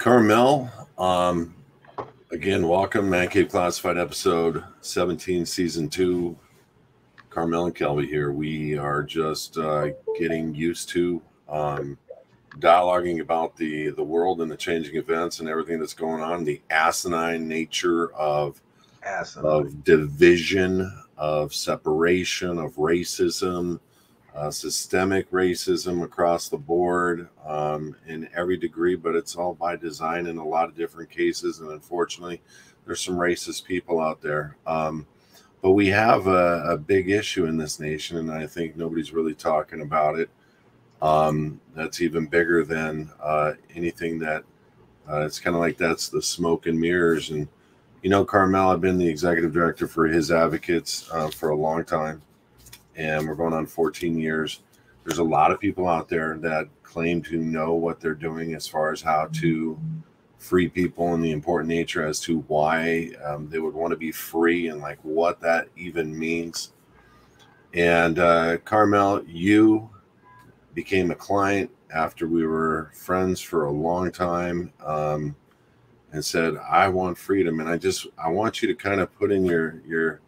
Carmel, again, welcome. Man Cave Classified episode 17, season 2. Carmel and Kelby here. We are just getting used to dialoguing about the world and the changing events and everything that's going on, the asinine nature of division, of separation, of racism, systemic racism across the board in every degree, but it's all by design in a lot of different cases. And unfortunately, there's some racist people out there. But we have a big issue in this nation, and I think nobody's really talking about it. That's even bigger than anything that it's kind of like that's the smoke and mirrors. And, you know, Carmel, I've been the executive director for His Advocates for a long time, and we're going on 14 years. There's a lot of people out there that claim to know what they're doing as far as how to free people and the important nature as to why they would want to be free and like what that even means. And Carmel, you became a client after we were friends for a long time and said, I want freedom. And I want you to kind of put in your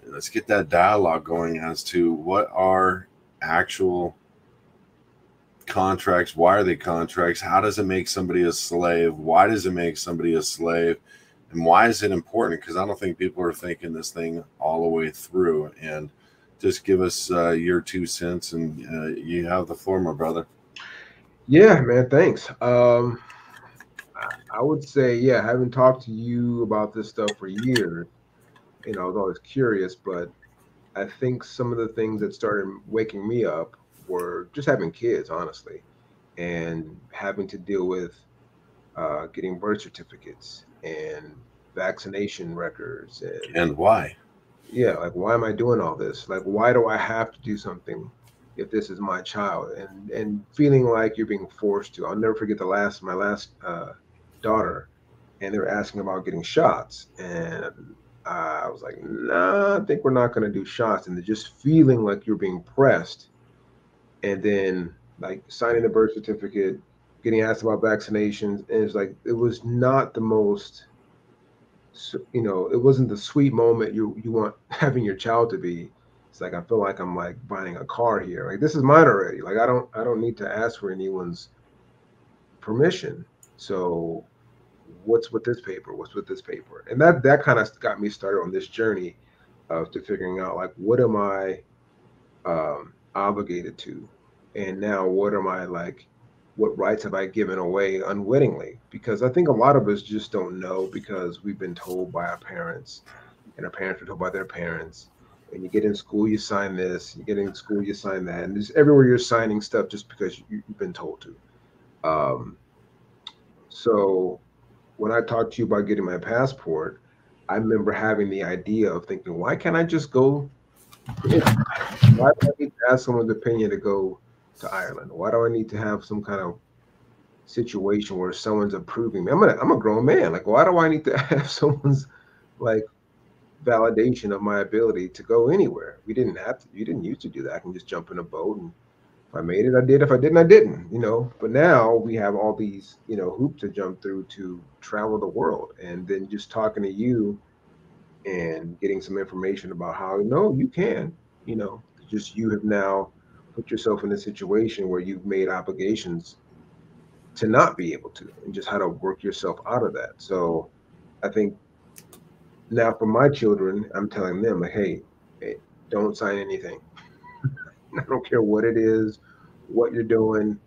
let's get that dialogue going as to what are actual contracts. Why are they contracts? How does it make somebody a slave? Why does it make somebody a slave? And why is it important? Because I don't think people are thinking this thing all the way through. And just give us your 2 cents, and you have the floor, my brother. Yeah, man, thanks. I would say, yeah, I haven't talked to you about this stuff for years. You know, I was always curious, but I think some of the things that started waking me up were just having kids, honestly, and having to deal with getting birth certificates and vaccination records. And why? Yeah, like, why am I doing all this? Like, why do I have to do something if this is my child? And feeling like you're being forced to. I'll never forget my last daughter, and they were asking about getting shots, and I was like, nah, I think we're not going to do shots. And they're just feeling like you're being pressed, and then like signing the birth certificate, getting asked about vaccinations, and it's like it was not the most, you know, it wasn't the sweet moment you want having your child to be. It's like I feel like I'm like buying a car here. Like, this is mine already. Like, I don't need to ask for anyone's permission. So what's with this paper? What's with this paper? And that kind of got me started on this journey of to figuring out, like, what am I obligated to, and now what am I like? What rights have I given away unwittingly? Because I think a lot of us just don't know because we've been told by our parents, and our parents were told by their parents. And you get in school, you sign this. You get in school, you sign that, and just everywhere you're signing stuff just because you've been told to. Um, so when I talked to you about getting my passport, I remember having the idea of thinking, why can't I just go to Italy? Why do I need to ask someone's opinion to go to Ireland? Why do I need to have some kind of situation where someone's approving me? I'm a grown man. Like, why do I need to have someone's like validation of my ability to go anywhere? We didn't have to. You didn't used to do that. I can just jump in a boat, and if I made it, I did. If I didn't, I didn't. You know. But now we have all these, you know, hoops to jump through to travel the world, and then just talking to you and getting some information about how, no, you can, you know, just you have now put yourself in a situation where you've made obligations to not be able to, and just how to work yourself out of that. So I think now for my children, I'm telling them, like, hey, don't sign anything. I don't care what it is, what you're doing,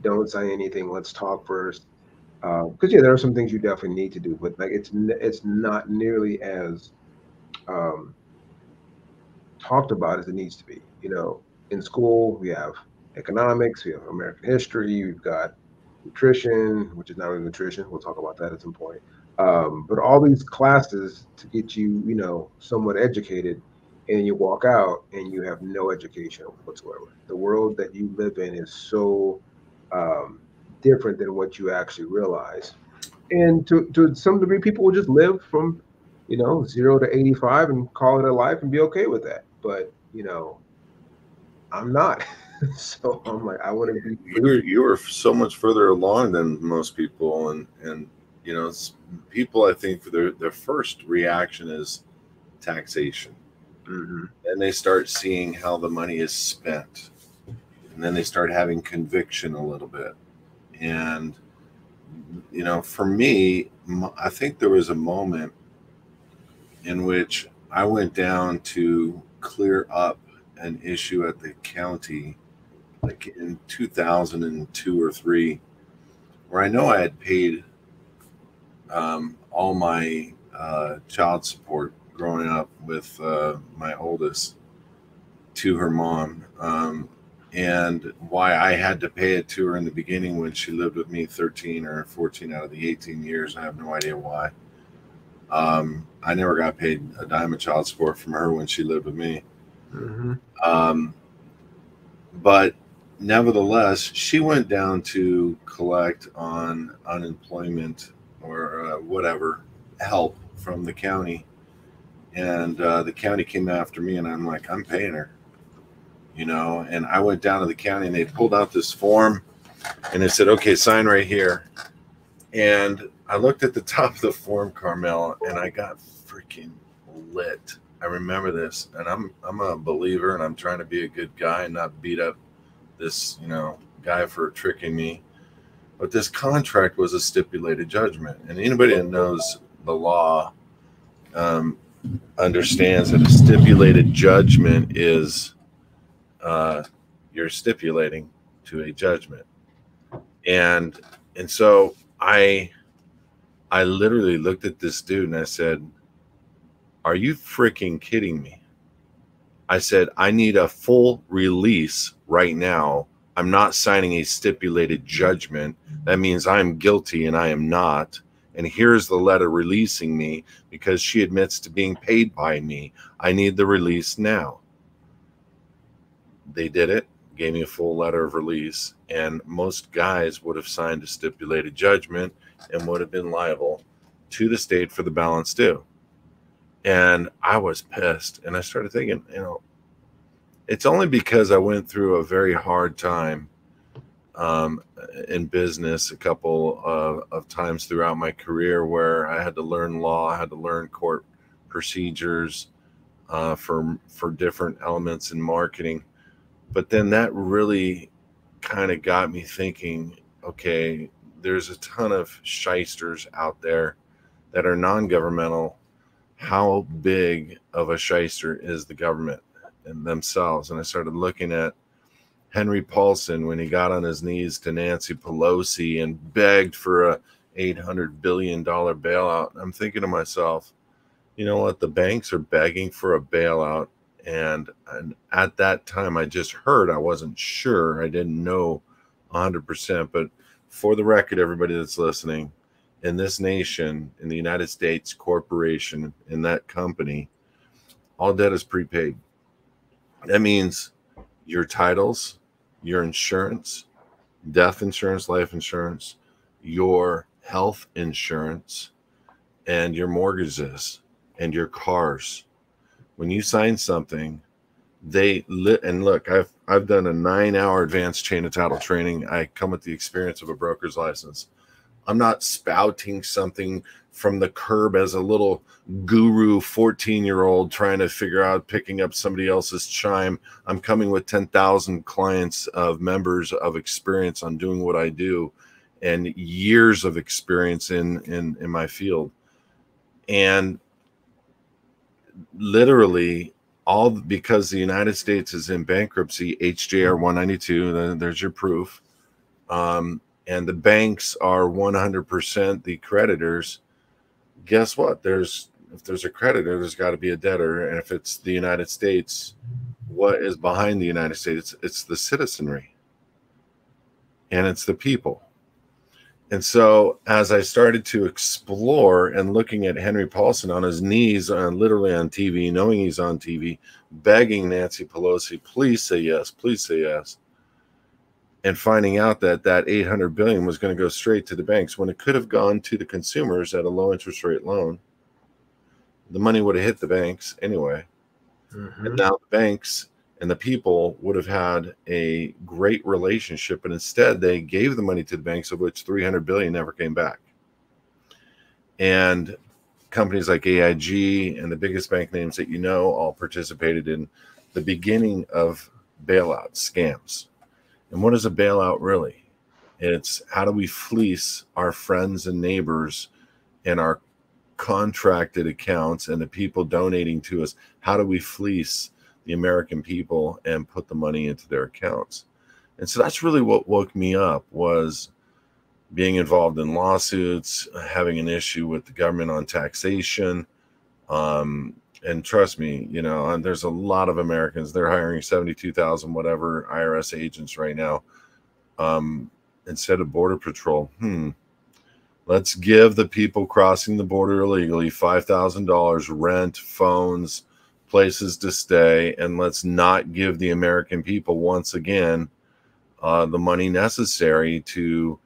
don't sign anything. Let's talk first. Because yeah, there are some things you definitely need to do, but like it's not nearly as um, talked about as it needs to be. You know, in school, we have economics, we have American history, we've got nutrition, which is not really nutrition. We'll talk about that at some point. But all these classes to get you, you know, somewhat educated, and you walk out and you have no education whatsoever. The world that you live in is so um, different than what you actually realize. And to some degree, people will just live from, you know, 0 to 85 and call it a life and be okay with that. But, you know, I'm not. So I'm like, I want to be free. You were so much further along than most people, and You know, people, I think, for their first reaction is taxation. Mm-hmm. Then they start seeing how the money is spent. And then they start having conviction a little bit. And, you know, for me, I think there was a moment in which I went down to clear up an issue at the county, like in 2002 or three, where I know I had paid all my child support growing up with my oldest to her mom. And why I had to pay it to her in the beginning when she lived with me 13 or 14 out of the 18 years. I have no idea why. I never got paid a dime of child support from her when she lived with me. Mm-hmm. But nevertheless, she went down to collect on unemployment or whatever help from the county. And the county came after me, and I'm like, I'm paying her. You know, and I went down to the county and they pulled out this form and they said, okay, sign right here. And I looked at the top of the form, Carmel, and I got freaking lit. I remember this, and I'm a believer, and I'm trying to be a good guy and not beat up this, you know, guy for tricking me. But this contract was a stipulated judgment, and anybody that knows the law understands that a stipulated judgment is you're stipulating to a judgment. And so I literally looked at this dude and I said, are you freaking kidding me? I said, I need a full release right now. I'm not signing a stipulated judgment. That means I'm guilty and I am not. And here's the letter releasing me because she admits to being paid by me. I need the release now. They did it, gave me a full letter of release, and most guys would have signed a stipulated judgment and would have been liable to the state for the balance due. And I was pissed, and I started thinking, you know, it's only because I went through a very hard time in business a couple of times throughout my career where I had to learn law, I had to learn court procedures for different elements in marketing. But then that really kind of got me thinking, okay, there's a ton of shysters out there that are non-governmental. How big of a shyster is the government and themselves? And I started looking at Henry Paulson when he got on his knees to Nancy Pelosi and begged for a $800 billion bailout. I'm thinking to myself, you know what? The banks are begging for a bailout. And at that time, I just heard, I wasn't sure, I didn't know 100%. But for the record, everybody that's listening, in this nation, in the United States corporation, in that company, all debt is prepaid. That means your titles, your insurance, death insurance, life insurance, your health insurance, and your mortgages and your cars. When you sign something, and look, I've done a 9-hour advanced chain of title training. I come with the experience of a broker's license. I'm not spouting something from the curb as a little guru 14-year-old trying to figure out picking up somebody else's chime. I'm coming with 10,000 clients of members of experience on doing what I do and years of experience in my field. And literally all because the United States is in bankruptcy, HJR 192, there's your proof. And the banks are 100% the creditors. Guess what? If there's a creditor, there's got to be a debtor. And if it's the United States, what is behind the United States? It's the citizenry. And it's the people. And so as I started to explore and looking at Henry Paulson on his knees, literally on TV, knowing he's on TV, begging Nancy Pelosi, please say yes, please say yes. And finding out that $800 billion was going to go straight to the banks when it could have gone to the consumers at a low interest rate loan. The money would have hit the banks anyway. Mm-hmm. And now the banks and the people would have had a great relationship. And instead, they gave the money to the banks, of which $300 billion never came back. And companies like AIG and the biggest bank names that you know all participated in the beginning of bailout scams. And what is a bailout really? It's how do we fleece our friends and neighbors and our contracted accounts and the people donating to us? How do we fleece the American people and put the money into their accounts? And so that's really what woke me up, was being involved in lawsuits, having an issue with the government on taxation. And trust me, you know, and there's a lot of Americans, they're hiring 72,000 whatever IRS agents right now, instead of Border Patrol. Let's give the people crossing the border illegally $5,000 rent, phones, places to stay, and let's not give the American people once again the money necessary to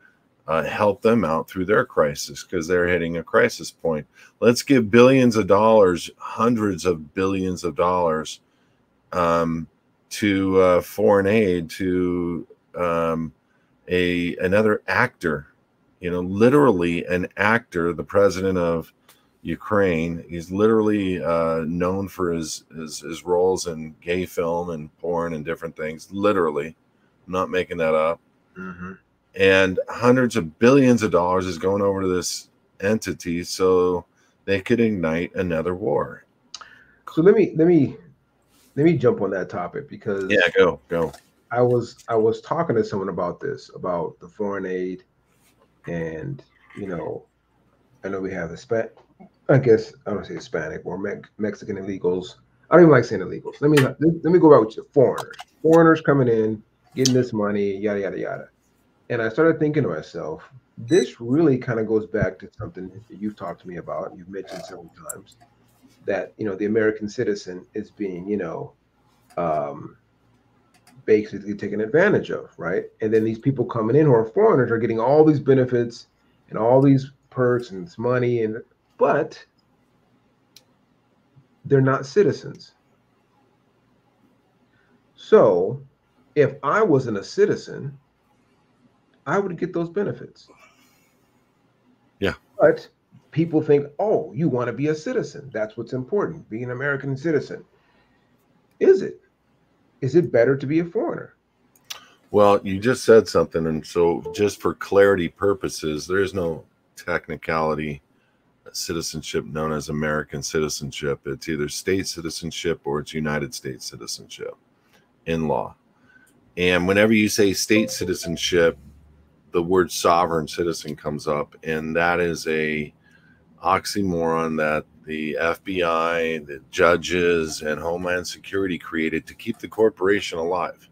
help them out through their crisis, because they're hitting a crisis point. Let's give billions of dollars, hundreds of billions of dollars, to foreign aid to another actor, you know, literally an actor, the president of Ukraine. He's literally known for his roles in gay film and porn and different things. Literally, I'm not making that up. And hundreds of billions of dollars is going over to this entity so they could ignite another war. So let me jump on that topic, because go. I was talking to someone about this, about the foreign aid, and you know, I know we have I guess I don't say Hispanic or Mexican illegals. I don't even like saying illegals. Let me go back with you. Foreigners coming in, getting this money, yada yada yada. And I started thinking to myself, this really kind of goes back to something that you've talked to me about, you've mentioned several times, that, you know, the American citizen is being, you know, basically taken advantage of, right? And then these people coming in who are foreigners are getting all these benefits and all these perks and this money, but they're not citizens. So if I wasn't a citizen, I would get those benefits. Yeah. But people think, oh, you want to be a citizen. That's what's important, being an American citizen. Is it? Is it better to be a foreigner? Well, you just said something. And so just for clarity purposes, there is no technicality citizenship known as American citizenship. It's either state citizenship or it's United States citizenship in law. And whenever you say state citizenship, the word sovereign citizen comes up, and that is a oxymoron that the FBI, the judges, and Homeland Security created to keep the corporation alive.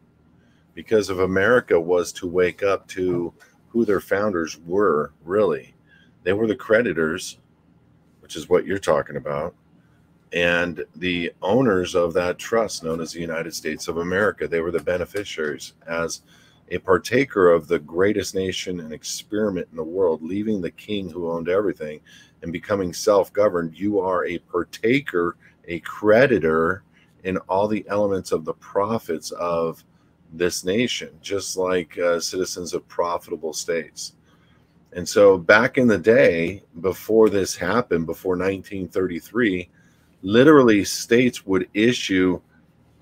Because if America was to wake up to who their founders were, really, they were the creditors, which is what you're talking about, and the owners of that trust known as the United States of America. They were the beneficiaries. As a partaker of the greatest nation and experiment in the world, leaving the king who owned everything and becoming self-governed, you are a partaker, a creditor in all the elements of the profits of this nation, just like citizens of profitable states. And so back in the day, before this happened, before 1933, literally states would issue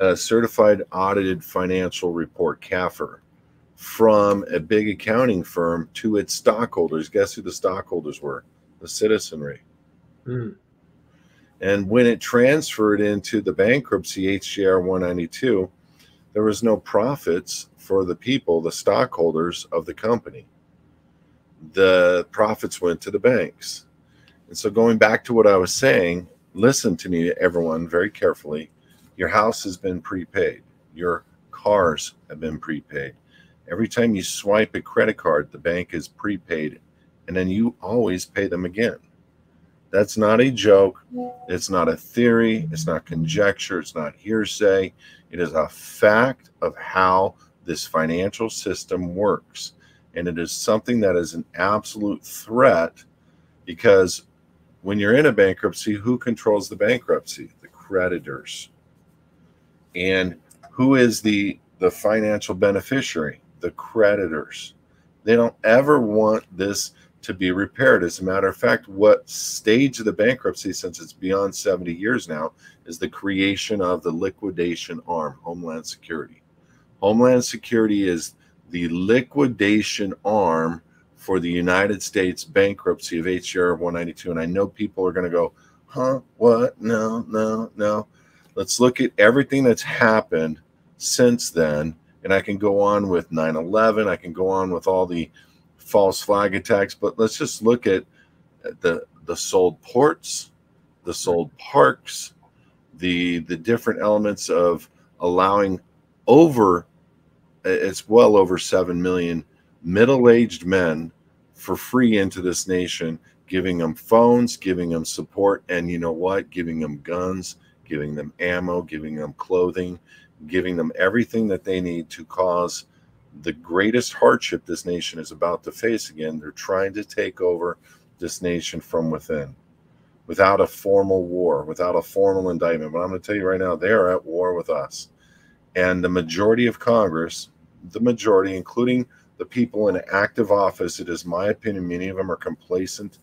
a certified audited financial report, CAFR, from a big accounting firm to its stockholders. Guess who the stockholders were? The citizenry. And when it transferred into the bankruptcy HGR 192, there was no profits for the people, the stockholders of the company. The profits went to the banks. And so going back to what I was saying, listen to me, everyone, very carefully. Your house has been prepaid. Your cars have been prepaid. Every time you swipe a credit card, the bank is prepaid, and then you always pay them again. That's not a joke. It's not a theory. It's not conjecture. It's not hearsay. It is a fact of how this financial system works. And it is something that is an absolute threat, because when you're in a bankruptcy, who controls the bankruptcy? The creditors. And who is the financial beneficiary? The creditors. They don't ever want this to be repaired. As a matter of fact, what stage of the bankruptcy, since it's beyond 70 years now, is the creation of the liquidation arm, Homeland Security. Homeland Security is the liquidation arm for the United States bankruptcy of HJR 192. And I know people are going to go, huh, what? No, no, no. Let's look at everything that's happened since then. And I can go on with 9/11. I can go on with all the false flag attacks, but let's just look at the sold ports, the sold parks, the different elements of allowing it's well over 7 million middle-aged men for free into this nation, giving them phones, giving them support, and you know what? Giving them guns, giving them ammo, giving them clothing, giving them everything that they need to cause the greatest hardship this nation is about to face again. They're trying to take over this nation from within without a formal war, without a formal indictment. But I'm going to tell you right now, they are at war with us. And the majority of Congress, the majority, including the people in active office, it is my opinion, many of them are complacent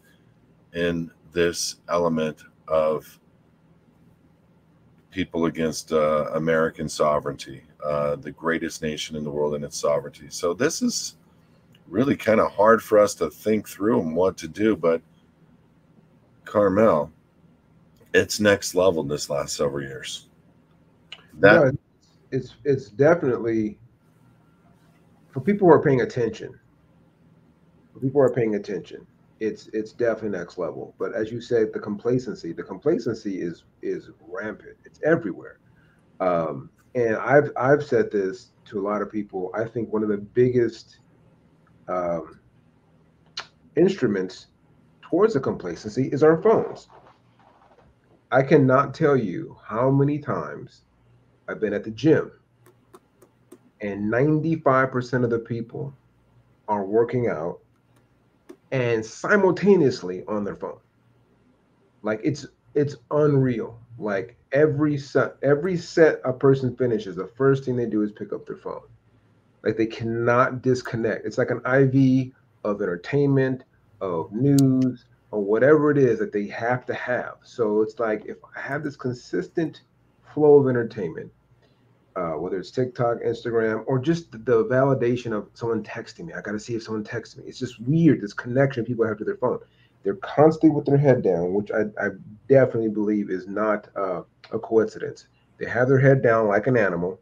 in this element of people against American sovereignty, the greatest nation in the world and its sovereignty. So this is really kind of hard for us to think through and what to do. But Carmel, it's next level this last several years. Yeah, it's definitely, for people who are paying attention. For people who are paying attention, it's definitely next level. But as you said, the complacency is rampant. It's everywhere. And I've said this to a lot of people. I think one of the biggest instruments towards the complacency is our phones. I cannot tell you how many times I've been at the gym and 95% of the people are working out and simultaneously on their phone. Like it's unreal. Like every set a person finishes, the first thing they do is pick up their phone. Like they cannot disconnect. It's like an IV of entertainment, of news, or whatever it is that they have to have. So it's like, if I have this consistent flow of entertainment, whether it's TikTok, Instagram, or just the validation of someone texting me. I got to see if someone texts me. It's just weird, this connection people have to their phone. They're constantly with their head down, which I definitely believe is not a coincidence. They have their head down like an animal,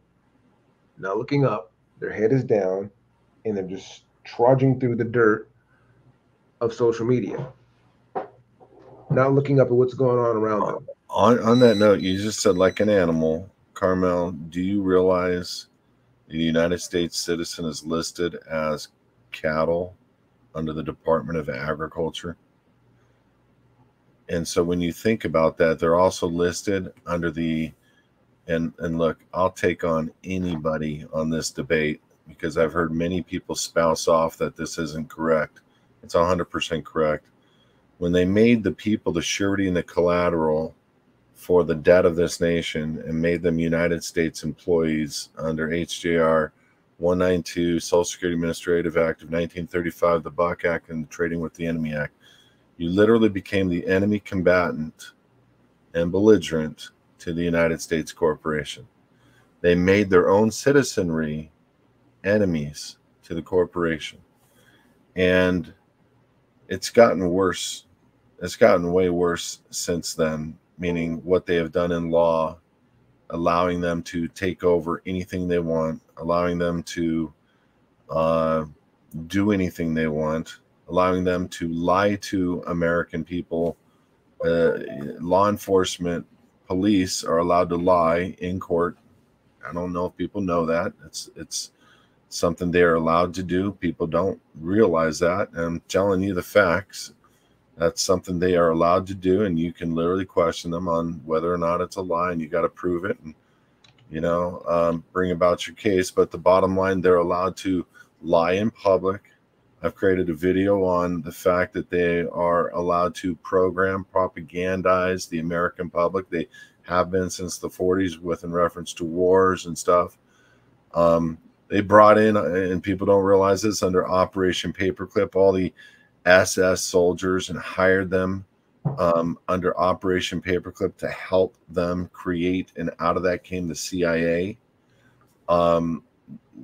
not looking up. Their head is down, and they're just trudging through the dirt of social media, not looking up at what's going on around them. On that note, you just said like an animal. Carmel, do you realize the United States citizen is listed as cattle under the Department of Agriculture? And so when you think about that, they're also listed under the, and look, I'll take on anybody on this debate because I've heard many people spouse off that this isn't correct. It's 100% correct. When they made the people the surety and the collateral for the debt of this nation and made them United States employees under HJR 192, Social Security Administrative Act of 1935, the Buck Act, and the Trading with the Enemy Act, you literally became the enemy combatant and belligerent to the United States corporation. They made their own citizenry enemies to the corporation. And it's gotten worse. It's gotten way worse since then, meaning what they have done in law, allowing them to take over anything they want, allowing them to do anything they want, allowing them to lie to American people. Law enforcement, police are allowed to lie in court. I don't know if people know that. It's something they're allowed to do. People don't realize that. And I'm telling you the facts. That's something they are allowed to do, and you can literally question them on whether or not it's a lie, and you got to prove it and, bring about your case. But the bottom line, they're allowed to lie in public. I've created a video on the fact that they are allowed to program, propagandize the American public. They have been since the 40s in reference to wars and stuff. They brought in, and people don't realize this, under Operation Paperclip, all the SS soldiers and hired them under Operation Paperclip to help them create, and out of that came the CIA.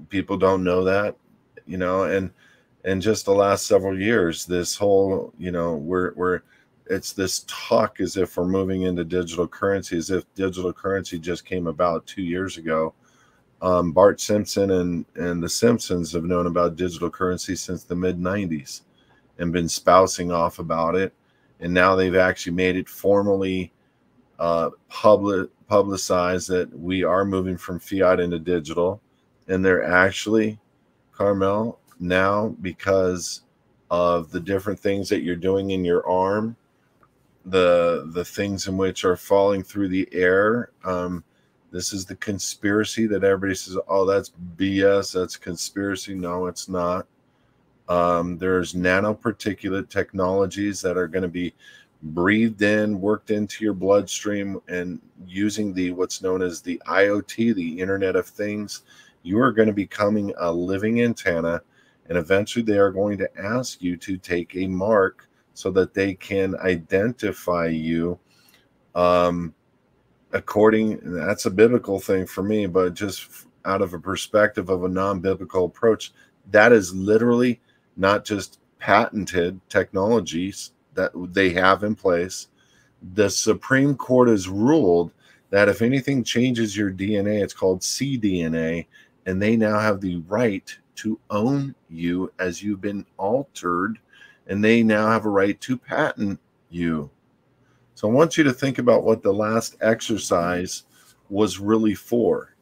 People don't know that, you know, and just the last several years, this whole, you know, we're it's this talk as if we're moving into digital currency, as if digital currency just came about 2 years ago. Bart Simpson and the Simpsons have known about digital currency since the mid 90s and been spousing off about it. And now they've actually made it formally publicized that we are moving from fiat into digital. And they're actually, Carmel, now, because of the different things that you're doing in your arm, the things in which are falling through the air, this is the conspiracy that everybody says, oh, that's BS, that's conspiracy. No, it's not. There's nanoparticulate technologies that are going to be breathed in, worked into your bloodstream, and using the what's known as the IoT, the Internet of Things. You are going to be becoming a living antenna, and eventually they are going to ask you to take a mark so that they can identify you. According, that's a biblical thing for me, but just out of a perspective of a non-biblical approach, that is literally not just patented technologies that they have in place. The Supreme Court has ruled that if anything changes your DNA, it's called cDNA, and they now have the right to own you as you've been altered, and they now have a right to patent you. So I want you to think about what the last exercise was really for.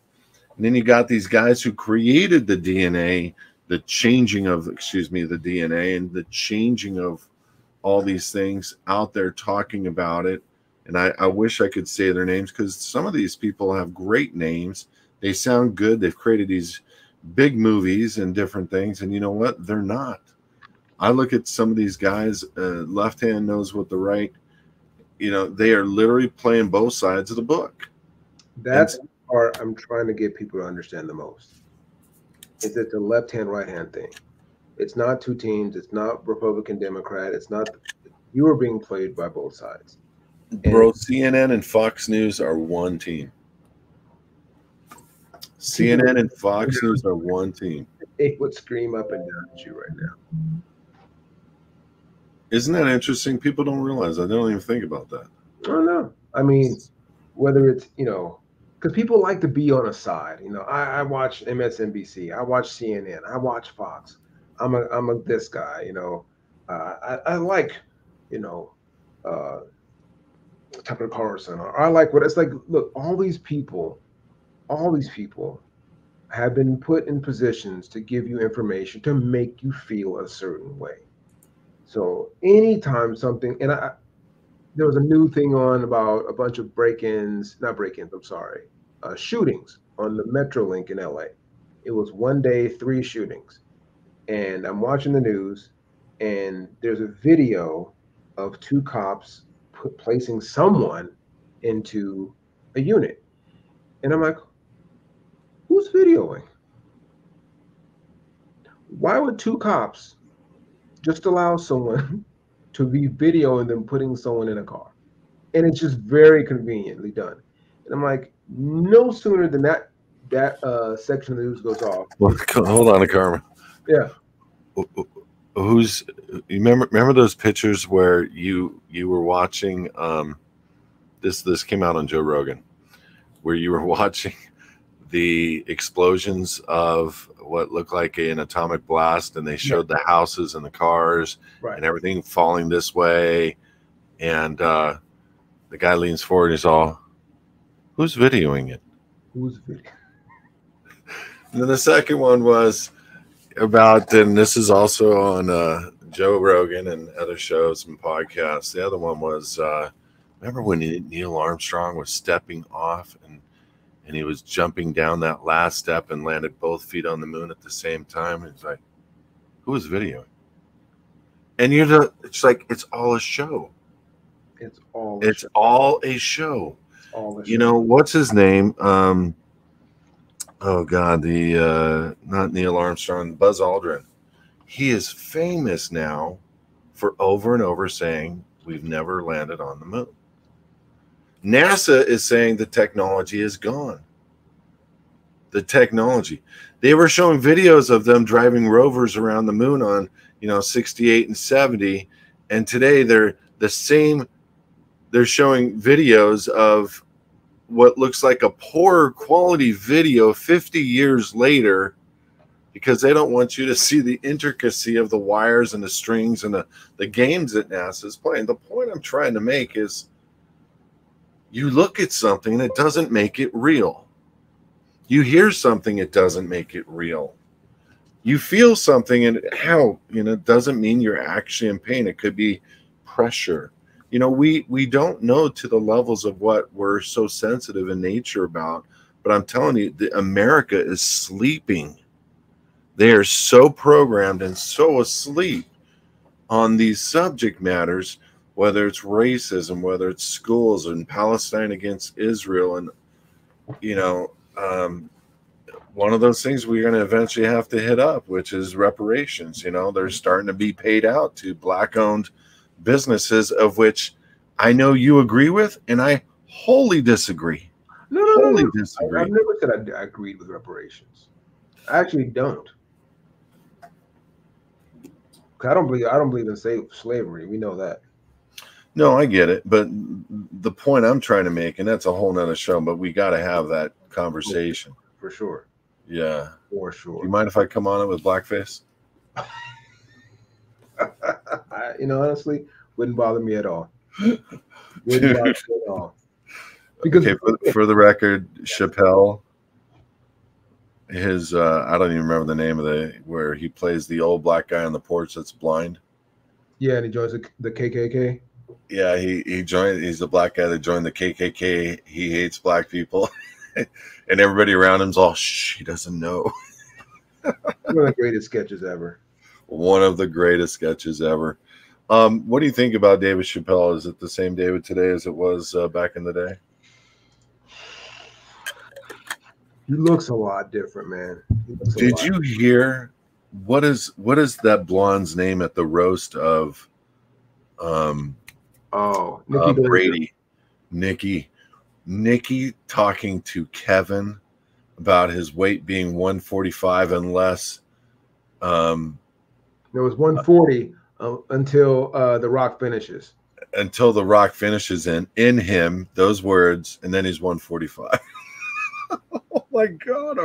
And then you got these guys who created the DNA, the changing of, the DNA and the changing of all these things out there talking about it. And I wish I could say their names, because some of these people have great names. They sound good. They've created these big movies and different things. And you know what? They're not. I look at some of these guys, left hand knows what the right, you know, they are literally playing both sides of the book. That's the part I'm trying to get people to understand the most. Is it the left hand, right hand thing? It's not two teams. It's not Republican, Democrat. It's not. You are being played by both sides. Bro, CNN and Fox News are one team. CNN and Fox News are one team. They would scream up and down at you right now. Isn't that interesting? People don't realize that. They don't even think about that. I don't know. I mean, whether it's, you know, because people like to be on a side. You know, I watch MSNBC. I watch CNN. I watch Fox. I'm a this guy. You know, I like, you know, Tucker Carlson. Or I like what it's like. Look, all these people have been put in positions to give you information to make you feel a certain way. So anytime something, and there was a new thing on about a bunch of shootings on the Metrolink in LA. It was one day, 3 shootings. And I'm watching the news, and there's a video of 2 cops placing someone into a unit. And I'm like, who's videoing? Why would 2 cops just allow someone to be videoing them putting someone in a car? And it's just very conveniently done. And I'm like, no sooner than that section of the news goes off. Well, hold on, Carmen. Yeah. You remember those pictures where you were watching this came out on Joe Rogan, where you were watching the explosions of what looked like an atomic blast, and they showed the houses and the cars and everything falling this way, and the guy leans forward and he's all, who's videoing it? Who's videoing? And then the second one was about, and this is also on Joe Rogan and other shows and podcasts. The other one was, remember when Neil Armstrong was stepping off and he was jumping down that last step and landed both feet on the moon at the same time? And it's like, who was videoing? And it's like, it's all a show. It's all a show. You know, what's his name? Oh God, the not Neil Armstrong, Buzz Aldrin. He is famous now for over and over saying we've never landed on the moon. NASA is saying the technology is gone. The technology. They were showing videos of them driving rovers around the moon on, 68 and 70, and today they're showing videos of what looks like a poor quality video 50 years later, because they don't want you to see the intricacy of the wires and the strings and the games that NASA is playing. The point I'm trying to make is you look at something and it doesn't make it real. You hear something, it doesn't make it real. You feel something, and it doesn't mean you're actually in pain. It could be pressure. We don't know to the levels of what we're so sensitive in nature about, but I'm telling you, America is sleeping. They are so programmed and so asleep on these subject matters, whether it's racism, whether it's schools and Palestine against Israel. And, one of those things we're going to eventually have to hit up, which is reparations. They're starting to be paid out to Black-owned businesses, of which I know you agree with, and I wholly disagree. No. Disagree. I've never said I agreed with reparations. I actually don't. I don't believe in slavery. We know that. No, I get it, but the point I'm trying to make, and that's a whole nother show, but we got to have that conversation for sure. Yeah, for sure. Do you mind if I come on it with blackface? Honestly, wouldn't bother me at all. Wouldn't bother me at all. Because for the record, Chappelle, his I don't even remember the name of where he plays the old black guy on the porch that's blind. Yeah, and he joins the KKK. Yeah, he joined. He's the black guy that joined the KKK. He hates black people, and everybody around him's all, "Shh, he doesn't know." One of the greatest sketches ever. One of the greatest sketches ever. What do you think about David Chappelle? Is it the same David today as it was back in the day? He looks a lot different, man. Did you hear what is that blonde's name at the roast of Nikki Brady? Nikki talking to Kevin about his weight being 145 and less. There was 140 until The Rock finishes. Until The Rock finishes in him those words, and then he's 145. Oh my God!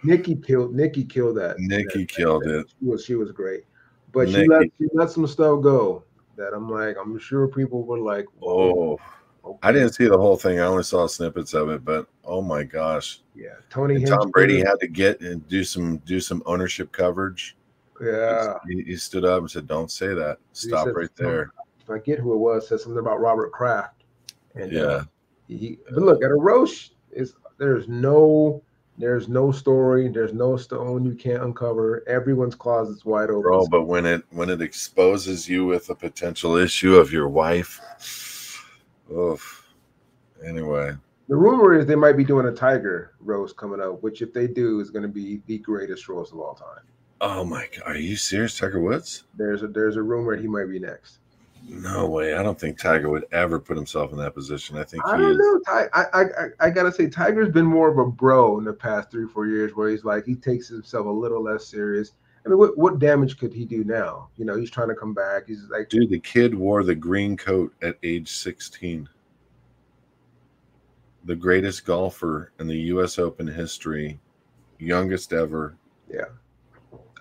Nikki killed that. Nikki killed it. She was great, but she let some stuff go that I'm sure people were like, "Oh, okay." I didn't see the whole thing. I only saw snippets of it, but oh my gosh! Yeah, Tom Brady had to get and do some ownership coverage. Yeah, he stood up and said, "Don't say that. Stop right there." I forget who it was. Said something about Robert Kraft. And yeah, but look, at a roast there's no story, there's no stone you can't uncover. Everyone's closet's wide open. Bro, but when it exposes you with a potential issue of your wife, oof. Anyway, the rumor is they might be doing a Tiger roast coming up, which if they do is going to be the greatest roast of all time. Oh my God, are you serious? Tiger Woods? There's a rumor he might be next. No way. I don't think Tiger would ever put himself in that position. I think I don't know. I gotta say, Tiger's been more of a bro in the past 3-4 years, where he's like, he takes himself a little less serious. I mean, what damage could he do now? He's trying to come back. He's like, dude, the kid wore the green coat at age 16. The greatest golfer in the U.S. Open history, youngest ever. Yeah,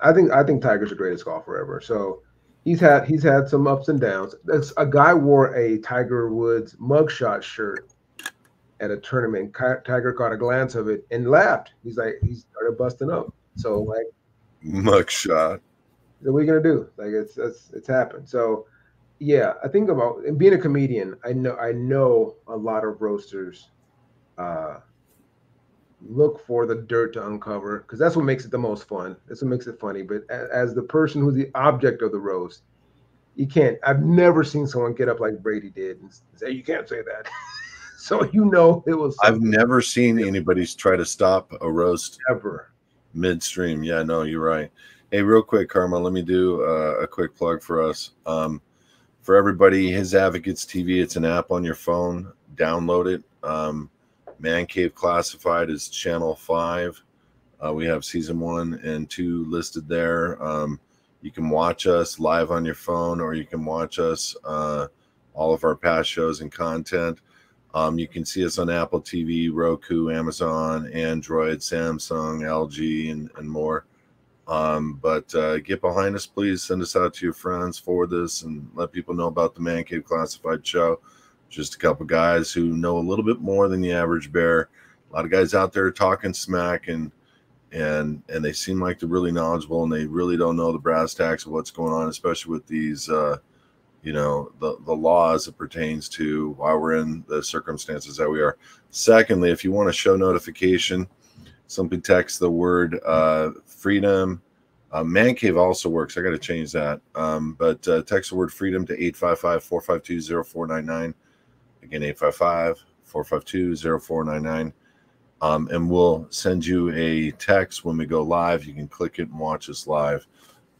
I think Tiger's the greatest golfer ever. So. He's had some ups and downs. A guy wore a Tiger Woods mugshot shirt at a tournament. Tiger caught a glance of it and laughed. He started busting up. So like, mugshot. What are we gonna do? Like it's happened. So yeah, I think about being a comedian. I know a lot of roasters look for the dirt to uncover, because that's what makes it the most fun. That's what makes it funny. But as the person who's the object of the roast, you can't. I've never seen someone get up like Brady did and say, "You can't say that." So it was. I've never seen anybody try to stop a roast ever midstream. Yeah, no, you're right. Hey, real quick, Karma, let me do a quick plug for us. For everybody, His Advocates TV, it's an app on your phone. Download it. Man Cave Classified is channel 5. We have season 1 and 2 listed there. You can watch us live on your phone, or you can watch us, all of our past shows and content. You can see us on Apple TV, Roku, Amazon, Android, Samsung, LG, and more. But get behind us, please. Send us out to your friends, forward this, and let people know about the Man Cave Classified show. Just a couple guys who know a little bit more than the average bear. A lot of guys out there talking smack, and they seem like they're really knowledgeable, and they really don't know the brass tacks of what's going on, especially with these you know, the law as it pertains to why we're in the circumstances that we are. Secondly, if you want a show notification, simply text the word freedom. Man Cave also works. I got to change that. But text the word freedom to 855-452-0499. Again, 855-452-0499. And we'll send you a text when we go live. You can click it and watch us live.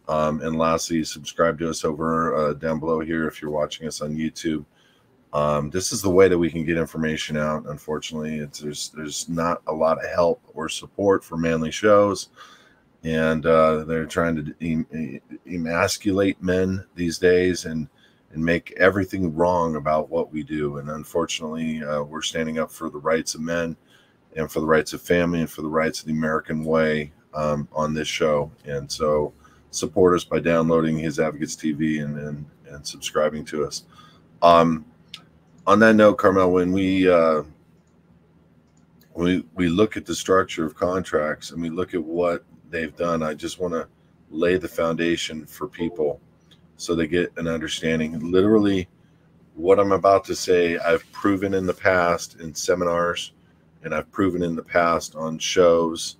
And lastly, subscribe to us over down below here if you're watching us on YouTube. This is the way that we can get information out. Unfortunately, there's not a lot of help or support for manly shows, and they're trying to emasculate men these days and make everything wrong about what we do. And unfortunately, we're standing up for the rights of men and for the rights of family and for the rights of the American way on this show. And so support us by downloading His Advocates TV and subscribing to us. On that note, Carmel, when we look at the structure of contracts and we look at what they've done, I just want to lay the foundation for people so they get an understanding. Literally, what I'm about to say, I've proven in the past in seminars, and I've proven in the past on shows.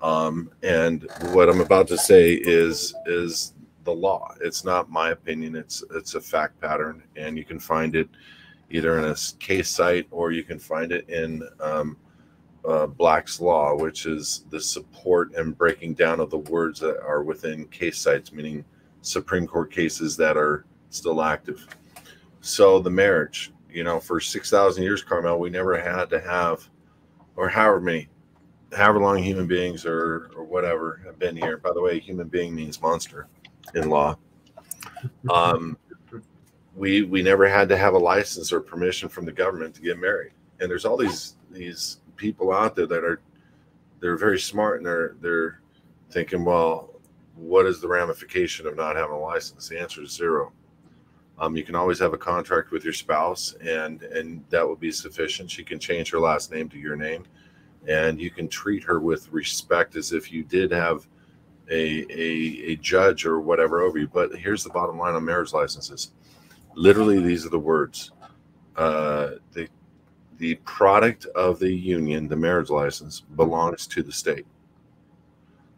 And what I'm about to say is the law. It's not my opinion. It's a fact pattern, and you can find it either in a case site or you can find it in Black's Law, which is the support and breaking down of the words that are within case sites, meaning Supreme Court cases that are still active. So the marriage, you know, for 6,000 years, Carmel, we never had to have, or however long human beings or whatever have been here. By the way, human being means monster in law. We never had to have a license or permission from the government to get married. And there's all these people out there that they're very smart, and they're thinking, well, what is the ramification of not having a license? The answer is zero. You can always have a contract with your spouse, and that will be sufficient. She can change her last name to your name, and you can treat her with respect as if you did have a judge or whatever over you. But here's the bottom line on marriage licenses. Literally, these are the words. The product of the union, the marriage license, belongs to the state.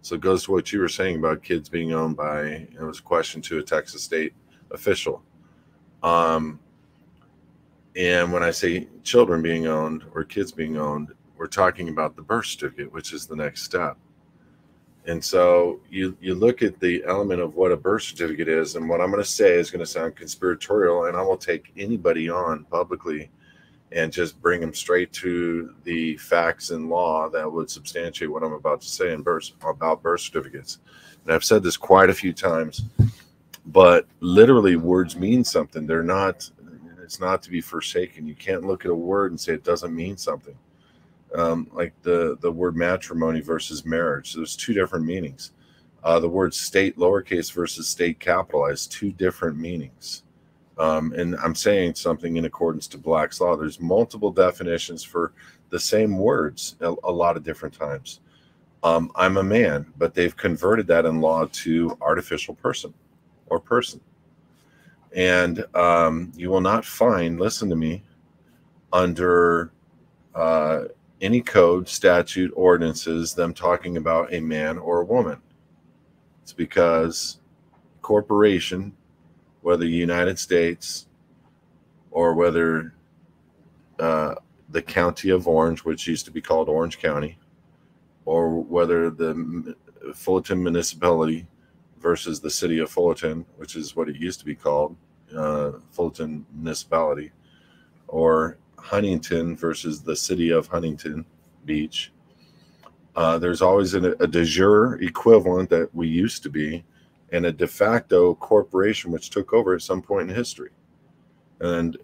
So it goes to what you were saying about kids being owned by, it was a question to a Texas state official. And when I say children being owned or kids being owned, we're talking about the birth certificate, which is the next step. And so you look at the element of what a birth certificate is, and what I'm going to say is going to sound conspiratorial, and I will take anybody on publicly and just bring them straight to the facts and law that would substantiate what I'm about to say about birth certificates. And I've said this quite a few times, but literally words mean something. They're not, it's not to be forsaken. You can't look at a word and say it doesn't mean something. Like the word matrimony versus marriage. There's two different meanings. The word state lowercase versus state capitalized, two different meanings. And I'm saying something in accordance to Black's Law. There's multiple definitions for the same words a lot of different times. I'm a man, but they've converted that in law to artificial person or person. And you will not find, listen to me, under any code, statute, ordinances, them talking about a man or a woman. It's because corporation, whether United States or whether the county of Orange, which used to be called Orange County, or whether the Fulton municipality versus the city of Fullerton, which is what it used to be called, Fullerton municipality, or Huntington versus the city of Huntington Beach. There's always a de jure equivalent that we used to be, and a de facto corporation which took over at some point in history. And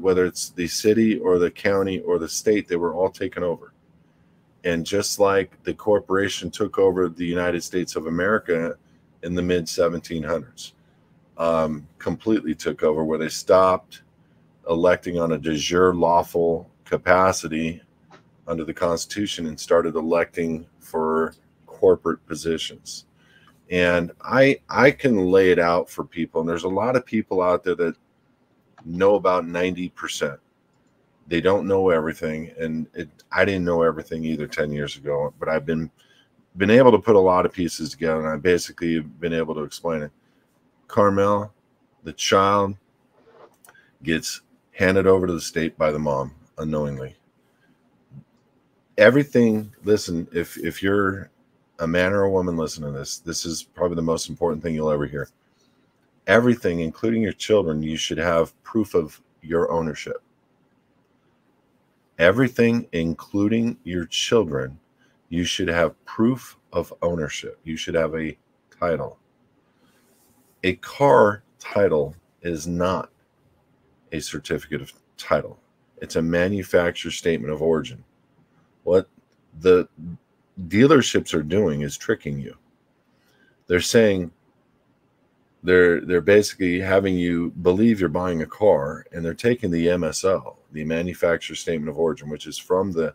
whether it's the city or the county or the state, they were all taken over. And just like the corporation took over the United States of America in the mid 1700s, completely took over, where they stopped electing on a de jure lawful capacity under the Constitution and started electing for corporate positions. And I can lay it out for people, and there's a lot of people out there that know about 90%. They don't know everything, and I didn't know everything either 10 years ago, but I've been able to put a lot of pieces together, and I basically have been able to explain it. Carmel, the child, gets handed over to the state by the mom unknowingly. Everything, listen, if you're a man or a woman listening to this is probably the most important thing you'll ever hear. Everything, including your children, you should have proof of your ownership. Everything, including your children, you should have proof of ownership. You should have a title. A car title is not a certificate of title. It's a manufacturer statement of origin. What the dealerships are doing is tricking you. They're saying they're basically having you believe you're buying a car, and they're taking the MSO, the manufacturer statement of origin, which is from the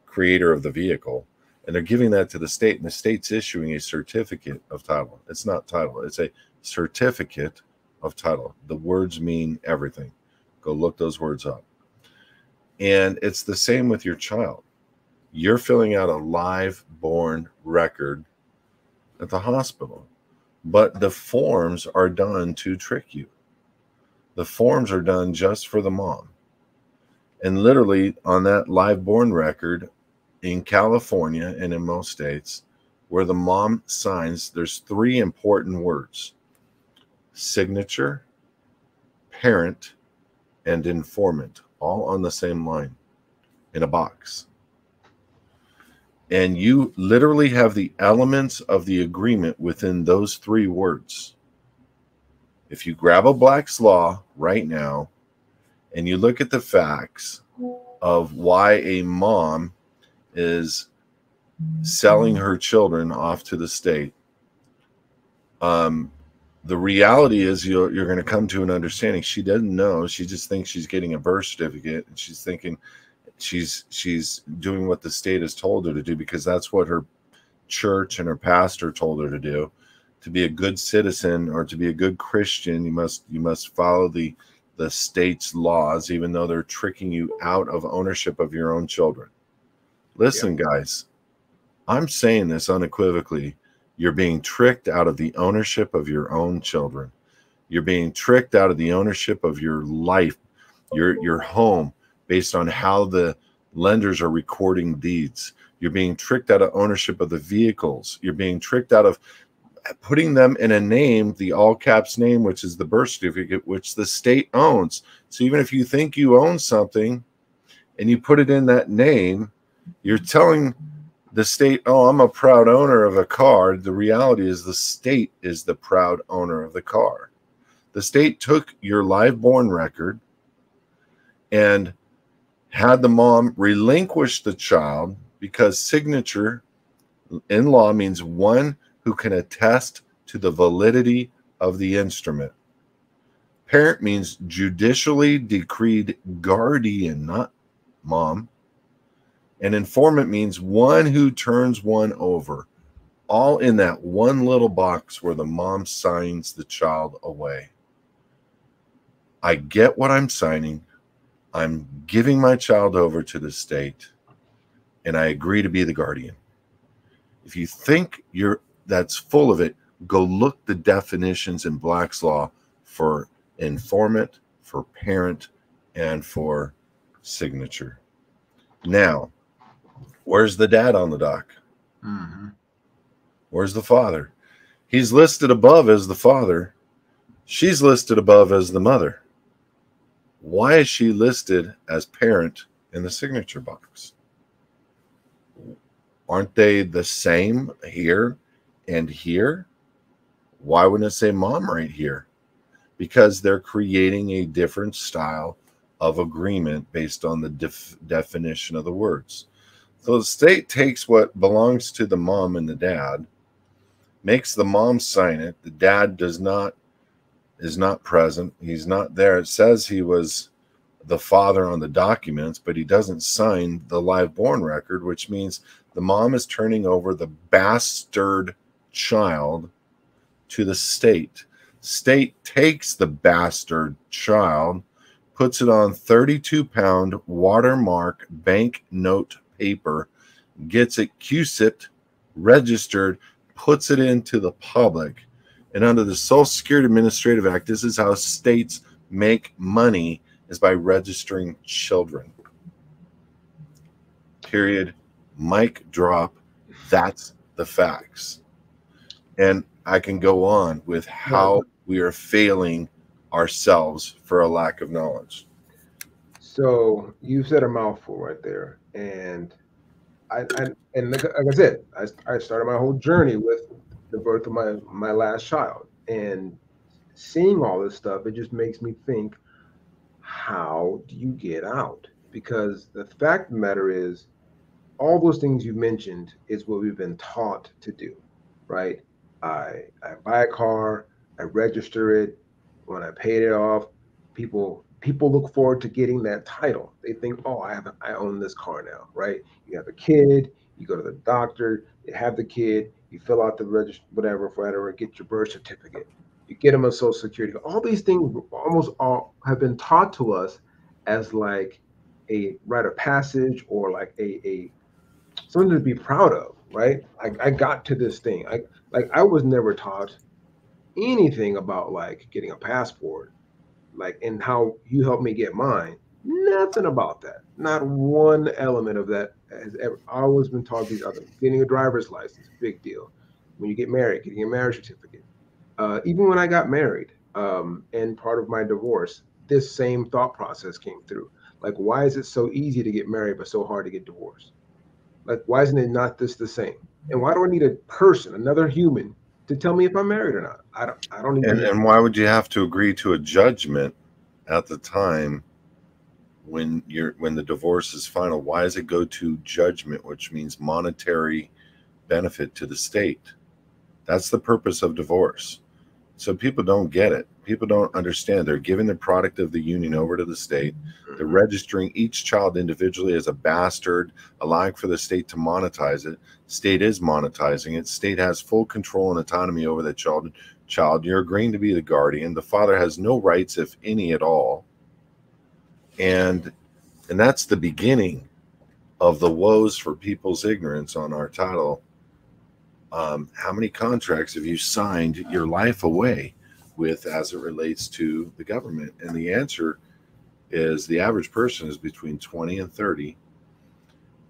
creator of the vehicle, and they're giving that to the state, and the state's issuing a certificate of title. It's not title, it's a certificate of title. The words mean everything. Go look those words up. And it's the same with your child. You're filling out a live born record at the hospital, but the forms are done to trick you. The forms are done just for the mom. And literally on that live born record in California and in most states, where the mom signs, there's 3 important words: signature, parent, and informant, all on the same line in a box. And you literally have the elements of the agreement within those 3 words. If you grab a Black's Law right now and you look at the facts of why a mom is selling her children off to the state, the reality is you're going to come to an understanding. She doesn't know. She just thinks she's getting a birth certificate, and she's thinking she's doing what the state has told her to do, because that's what her church and her pastor told her to do. To be a good citizen or to be a good Christian, you must follow the state's laws, even though they're tricking you out of ownership of your own children. Listen, guys, I'm saying this unequivocally. You're being tricked out of the ownership of your own children. You're being tricked out of the ownership of your life, your home, based on how the lenders are recording deeds. You're being tricked out of ownership of the vehicles. You're being tricked out of putting them in a name, the all caps name, which is the birth certificate, which the state owns. So even if you think you own something and you put it in that name, you're telling the state, oh, I'm a proud owner of a car. The reality is the state is the proud owner of the car. The state took your live born record and had the mom relinquish the child, because signature in law means one who can attest to the validity of the instrument. Parent means judicially decreed guardian, not mom. And informant means one who turns one over, all in that one little box where the mom signs the child away. I get what I'm signing. I'm giving my child over to the state, and I agree to be the guardian. If you think that's full of it, go look the definitions in Black's Law for informant, for parent, and for signature. Now, where's the dad on the dock? Mm-hmm. Where's the father? He's listed above as the father. She's listed above as the mother. Why is she listed as parent in the signature box? Aren't they the same here and here? Why wouldn't it say mom right here? Because they're creating a different style of agreement based on the definition of the words. So the state takes what belongs to the mom and the dad, makes the mom sign it. The dad is not present. He's not there. It says he was the father on the documents, but he doesn't sign the live born record, which means the mom is turning over the bastard child to the state. State takes the bastard child, puts it on 32-pound watermark banknote paper, gets it QSIP'd, registered, puts it into the public. And under the Social Security Administrative Act, this is how states make money, is by registering children. Period. Mic drop. That's the facts. And I can go on with how we are failing ourselves for a lack of knowledge. So you said a mouthful right there. And like I said, I started my whole journey with the birth of my last child. And seeing all this stuff, it just makes me think, how do you get out? Because the fact of the matter is, all those things you mentioned is what we've been taught to do, right? I buy a car, I register it. When I paid it off, people look forward to getting that title. They think, oh, I own this car now, right? You have a kid, you go to the doctor, you have the kid, you fill out the register, whatever, get your birth certificate. You get them a Social Security. All these things almost all have been taught to us as like a rite of passage, or like a something to be proud of, right? I got to this thing. I was never taught anything about like getting a passport, like, and how you helped me get mine. Nothing about that. Not one element of that has ever always been taught. These other, getting a driver's license, big deal. When you get married, getting a marriage certificate. Even when I got married, and part of my divorce, this same thought process came through. Like, why is it so easy to get married but so hard to get divorced? Like, why isn't it not this the same? And why do I need a person, another human, to tell me if I'm married or not? I don't even. And why would you have to agree to a judgment at the time when the divorce is final? Why does it go to judgment, which means monetary benefit to the state? That's the purpose of divorce. So people don't get it. People don't understand. They're giving the product of the union over to the state. They're registering each child individually as a bastard, allowing for the state to monetize it. State is monetizing it. State has full control and autonomy over the child. You're agreeing to be the guardian. The father has no rights, if any at all. And that's the beginning of the woes for people's ignorance on our title. How many contracts have you signed your life away with as it relates to the government? And the answer is the average person is between 20 and 30.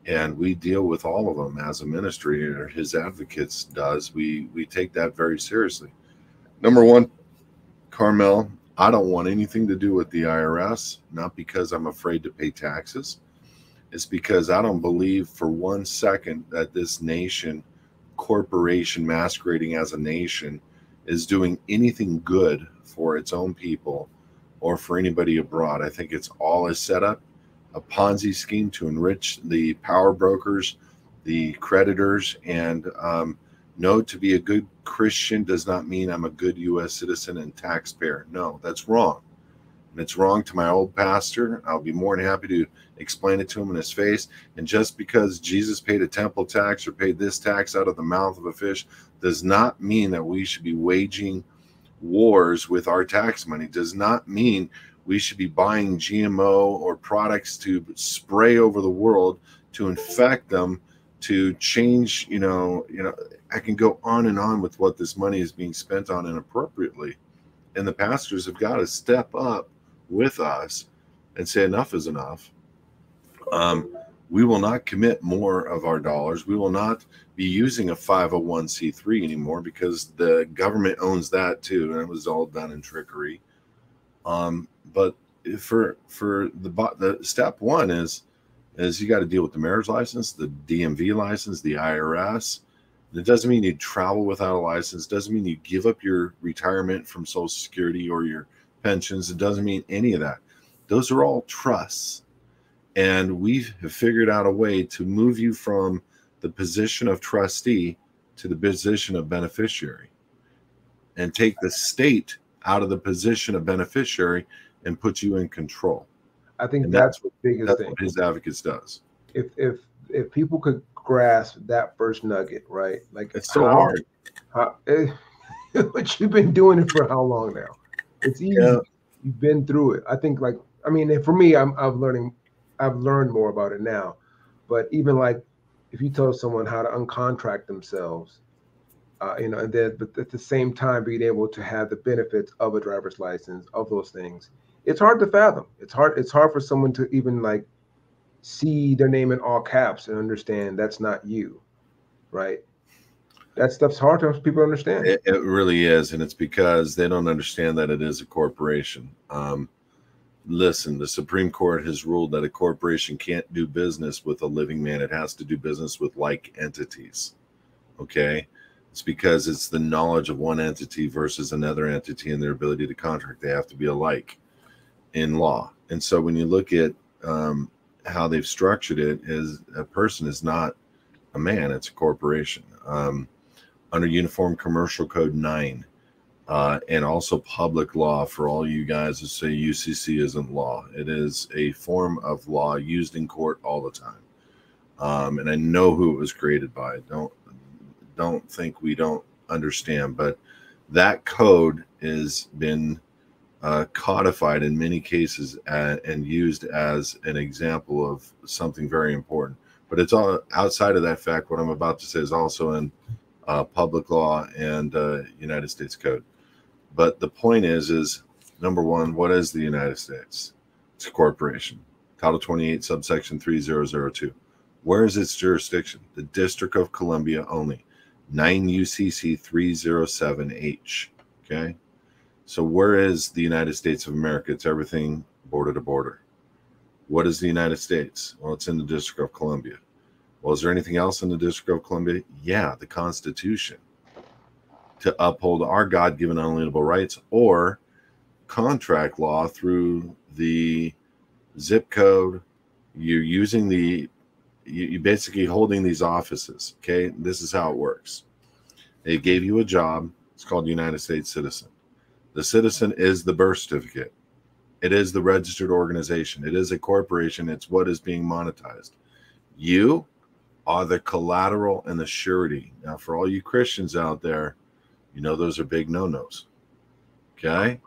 And we deal with all of them as a ministry, or his advocates does. We take that very seriously. Number one, Carmel, I don't want anything to do with the IRS, not because I'm afraid to pay taxes. It's because I don't believe for 1 second that this nation, corporation masquerading as a nation, is doing anything good for its own people or for anybody abroad. I think it's all a setup, a Ponzi scheme to enrich the power brokers, the creditors, and no, to be a good Christian does not mean I'm a good U.S. citizen and taxpayer. No, that's wrong. And it's wrong to my old pastor. I'll be more than happy to explain it to him in his face. And just because Jesus paid a temple tax or paid this tax out of the mouth of a fish does not mean that we should be waging wars with our tax money. Does not mean we should be buying GMO or products to spray over the world to infect them, to change, I can go on and on with what this money is being spent on inappropriately. And the pastors have got to step up with us and say enough is enough. We will not commit more of our dollars. We will not be using a 501c3 anymore because the government owns that too, and it was all done in trickery. But for the step one is you got to deal with the marriage license, the DMV license, the IRS. It doesn't mean you travel without a license. It doesn't mean you give up your retirement from Social Security or your pensions. It doesn't mean any of that. Those are all trusts. And we have figured out a way to move you from the position of trustee to the position of beneficiary and take the state out of the position of beneficiary and put you in control. I think that's the biggest thing. What His Advocates does. If people could grasp that first nugget, right? Like, it's so hard. But you've been doing it for how long now? It's easy. Yeah. You've been through it. I think, like, I mean, for me, I've learned more about it now. But even like, if you tell someone how to uncontract themselves, and then but at the same time being able to have the benefits of a driver's license, of those things, it's hard to fathom. It's hard for someone to even like see their name in all caps and understand that's not you, right? That stuff's hard for people to understand. It really is, and it's because they don't understand that it is a corporation. Listen, the Supreme Court has ruled that a corporation can't do business with a living man. It has to do business with like entities. Okay? It's because it's the knowledge of one entity versus another entity and their ability to contract. They have to be alike in law. And so when you look at how they've structured it, is a person is not a man, it's a corporation. Under Uniform Commercial Code 9, and also public law, for all you guys who say UCC isn't law, it is a form of law used in court all the time. And I know who it was created by. Don't think we don't understand, but that code has been codified in many cases and used as an example of something very important. But it's all outside of that fact. What I'm about to say is also in public law and United States Code. But the point is number one, what is the United States? It's a corporation. Title 28, subsection 3002. Where is its jurisdiction? The District of Columbia only. 9 UCC 307H. Okay. So where is the United States of America? It's everything border to border. What is the United States? Well, it's in the District of Columbia. Well, is there anything else in the District of Columbia? Yeah, the Constitution, to uphold our God-given unalienable rights, or contract law through the zip code. You're using you basically holding these offices. Okay, this is how it works. They gave you a job. It's called United States citizen. The citizen is the birth certificate. It is the registered organization. It is a corporation. It's what is being monetized. You are the collateral and the surety. Now, for all you Christians out there, you know those are big no-nos. Okay?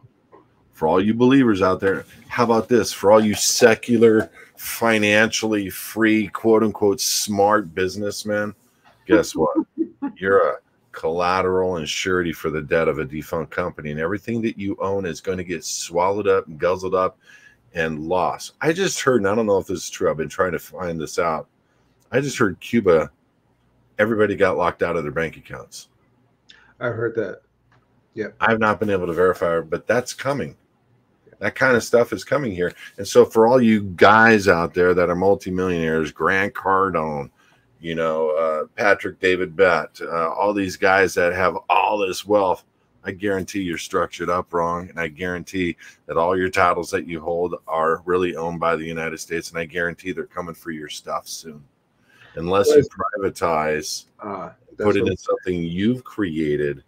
For all you believers out there, how about this? For all you secular, financially free, quote-unquote smart businessmen, guess what? You're a collateral and surety for the debt of a defunct company, and everything that you own is going to get swallowed up and guzzled up and lost. I just heard, and I don't know if this is true, I've been trying to find this out. I just heard Cuba, everybody got locked out of their bank accounts. I heard that. Yeah. I've not been able to verify it, but that's coming. That kind of stuff is coming here. And so for all you guys out there that are multimillionaires, Grant Cardone, Patrick David Bett, all these guys that have all this wealth, I guarantee you're structured up wrong. And I guarantee that all your titles that you hold are really owned by the United States. And I guarantee they're coming for your stuff soon. Unless you privatize, put it in something you've created,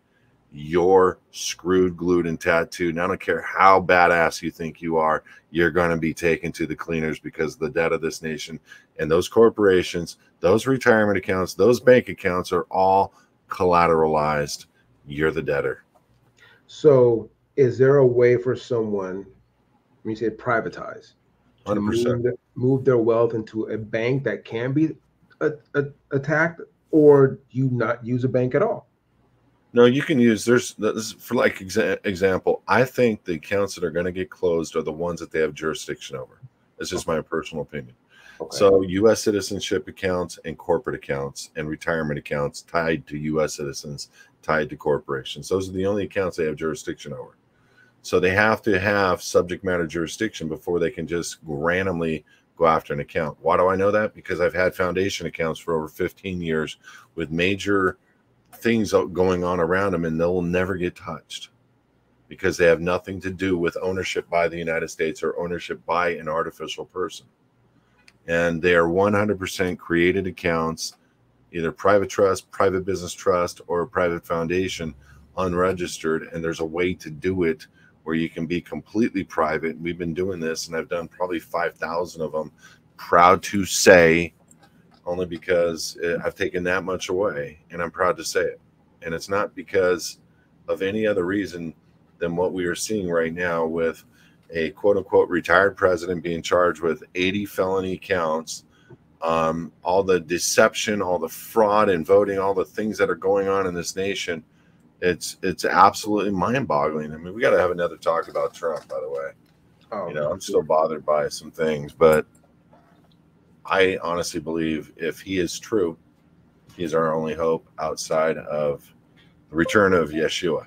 you're screwed, glued, and tattooed. And I don't care how badass you think you are, you're going to be taken to the cleaners because of the debt of this nation. And those corporations, those retirement accounts, those bank accounts are all collateralized. You're the debtor. So is there a way for someone, when you say privatize, 100%. Move their wealth into a bank that can be attacked, or you not use a bank at all? No, you can use, for like example, I think the accounts that are going to get closed are the ones that they have jurisdiction over. It's just my personal opinion. Okay. So U.S. citizenship accounts and corporate accounts and retirement accounts tied to U.S. citizens, tied to corporations. Those are the only accounts they have jurisdiction over. So they have to have subject matter jurisdiction before they can just randomly go after an account. Why do I know that? Because I've had foundation accounts for over 15 years with major things going on around them, and they'll never get touched because they have nothing to do with ownership by the United States or ownership by an artificial person. And they are 100% created accounts, either private trust, private business trust, or a private foundation, unregistered. And there's a way to do it where you can be completely private. We've been doing this, and I've done probably 5,000 of them. Proud to say, only because I've taken that much away, and I'm proud to say it. And it's not because of any other reason than what we are seeing right now with a quote-unquote retired president being charged with 80 felony counts, all the deception, all the fraud in voting, all the things that are going on in this nation. It's absolutely mind-boggling. I mean, we got to have another talk about Trump, by the way. Oh, I'm still bothered by some things, but I honestly believe if he is true, he is our only hope outside of the return of Yeshua.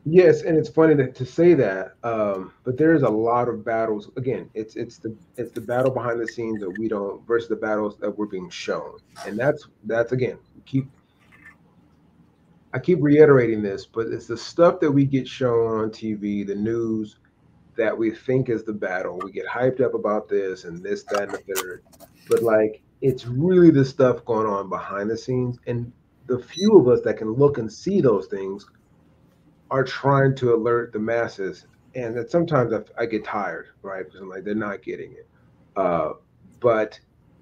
yes, and it's funny to say that, but there's a lot of battles. Again, it's the battle behind the scenes that we don't versus the battles that we're being shown, and that's again I keep reiterating this, but it's the stuff that we get shown on TV, the news, that we think is the battle. We get hyped up about this and this, that, and the third. But like, it's really the stuff going on behind the scenes. And the few of us that can look and see those things are trying to alert the masses. And that sometimes I get tired, right? Because I'm like, they're not getting it. But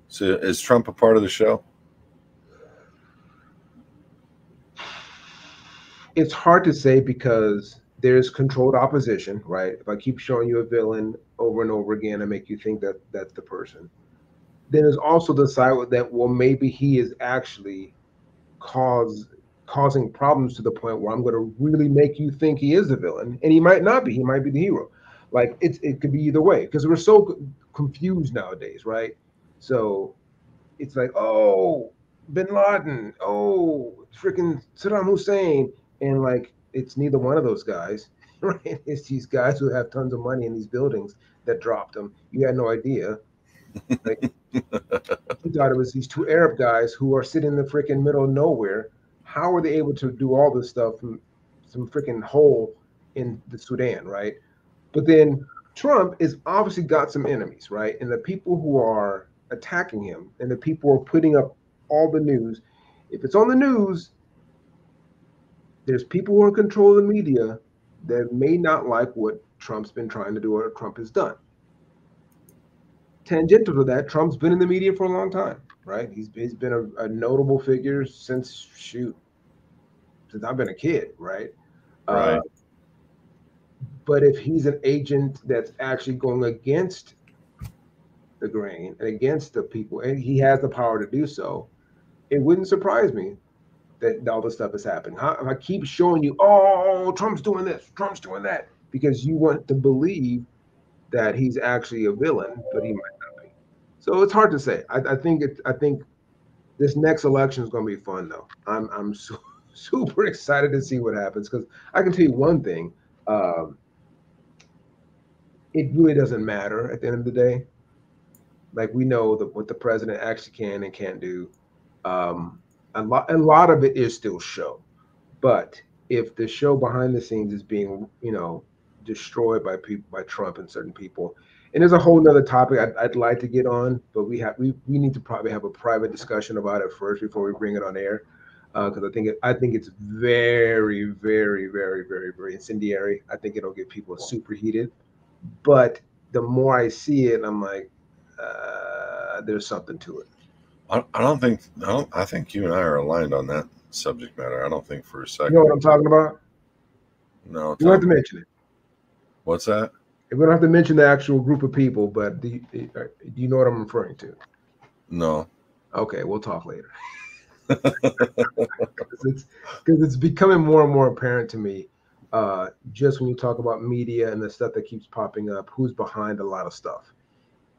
so is Trump a part of the show? It's hard to say because there's controlled opposition, right? If I keep showing you a villain over and over again, I make you think that that's the person. Then there's also the side that, well, maybe he is actually causing problems to the point where I'm going to really make you think he is the villain, and he might not be. He might be the hero. Like it could be either way because we're so confused nowadays, right? So it's like, oh, Bin Laden, oh, freaking Saddam Hussein, and like it's neither one of those guys, right? It's these guys who have tons of money in these buildings that dropped them. You had no idea. Like, you thought it was these two Arab guys who are sitting in the freaking middle of nowhere. How are they able to do all this stuff from some freaking hole in the Sudan, right? But then Trump is obviously got some enemies, right? And the people who are attacking him and the people who are putting up all the news, if it's on the news, there's people who are in control of the media that may not like what Trump's been trying to do or Trump has done. Tangential to that, Trump's been in the media for a long time, right? He's been a notable figure since I've been a kid, right? Right. But if he's an agent that's actually going against the grain and against the people, and he has the power to do so, it wouldn't surprise me that all this stuff is happening. I keep showing you, oh, Trump's doing this, Trump's doing that, because you want to believe that he's actually a villain, but he might not be. So it's hard to say. I think this next election is going to be fun, though. I'm super excited to see what happens because I can tell you one thing. It really doesn't matter at the end of the day. Like we know what the president actually can and can't do. A lot of it is still show, but if the show behind the scenes is being destroyed by people, by Trump and certain people, and there's a whole nother topic I'd like to get on, but we need to probably have a private discussion about it first before we bring it on air, because I think it's very, very, very, very, very incendiary. I think it'll get people super heated, but the more I see it, I'm like, there's something to it. I think you and I are aligned on that subject matter. I don't think for a second. You know what I'm talking about? No, you don't have to mention it. What's that? We don't have to mention the actual group of people, but do you know what I'm referring to? No. Okay, we'll talk later. Because it's becoming more and more apparent to me, just when you talk about media and the stuff that keeps popping up, who's behind a lot of stuff.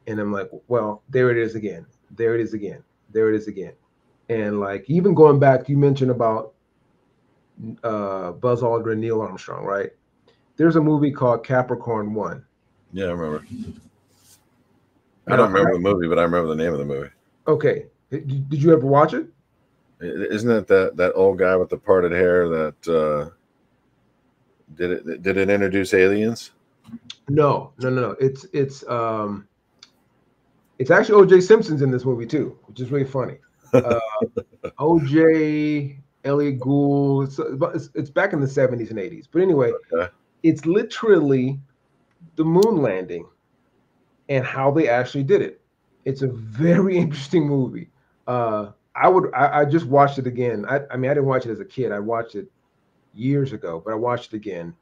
And I'm like, well, there it is again. There it is again. There it is again. And like even going back, you mentioned about Buzz Aldrin, Neil Armstrong, right? There's a movie called Capricorn One. Yeah, I remember. I Now, don't remember the movie, but I remember the name of the movie. okay, did you ever watch it? Isn't it that old guy with the parted hair that did it introduce aliens? No. It's actually O.J. Simpson's in this movie too, which is really funny. Uh, O.J. Elliot Gould. It's back in the 70s and 80s. But anyway, Okay. it's literally the moon landing and how they actually did it. It's a very interesting movie. I just watched it again. I mean, I didn't watch it as a kid. I watched it years ago, but I watched it again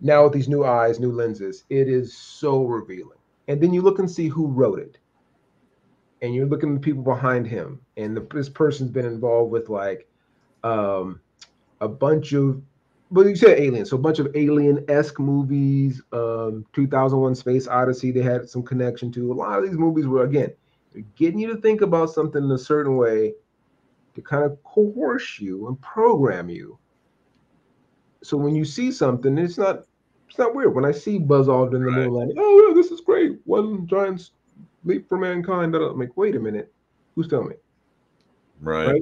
now with these new eyes, new lenses. It is so revealing. And then you look and see who wrote it, and you're looking at the people behind him, and this person's been involved with like a bunch of, well, you said Alien, so a bunch of Alien-esque movies. 2001: Space Odyssey, they had some connection to. A lot of these movies were, again, they're getting you to think about something in a certain way to kind of coerce you and program you. So when you see something, it's not weird. When I see Buzz Aldrin, the moon landing, oh yeah, this is great. One giant leap for mankind. I'm like, wait a minute, who's telling me? Right.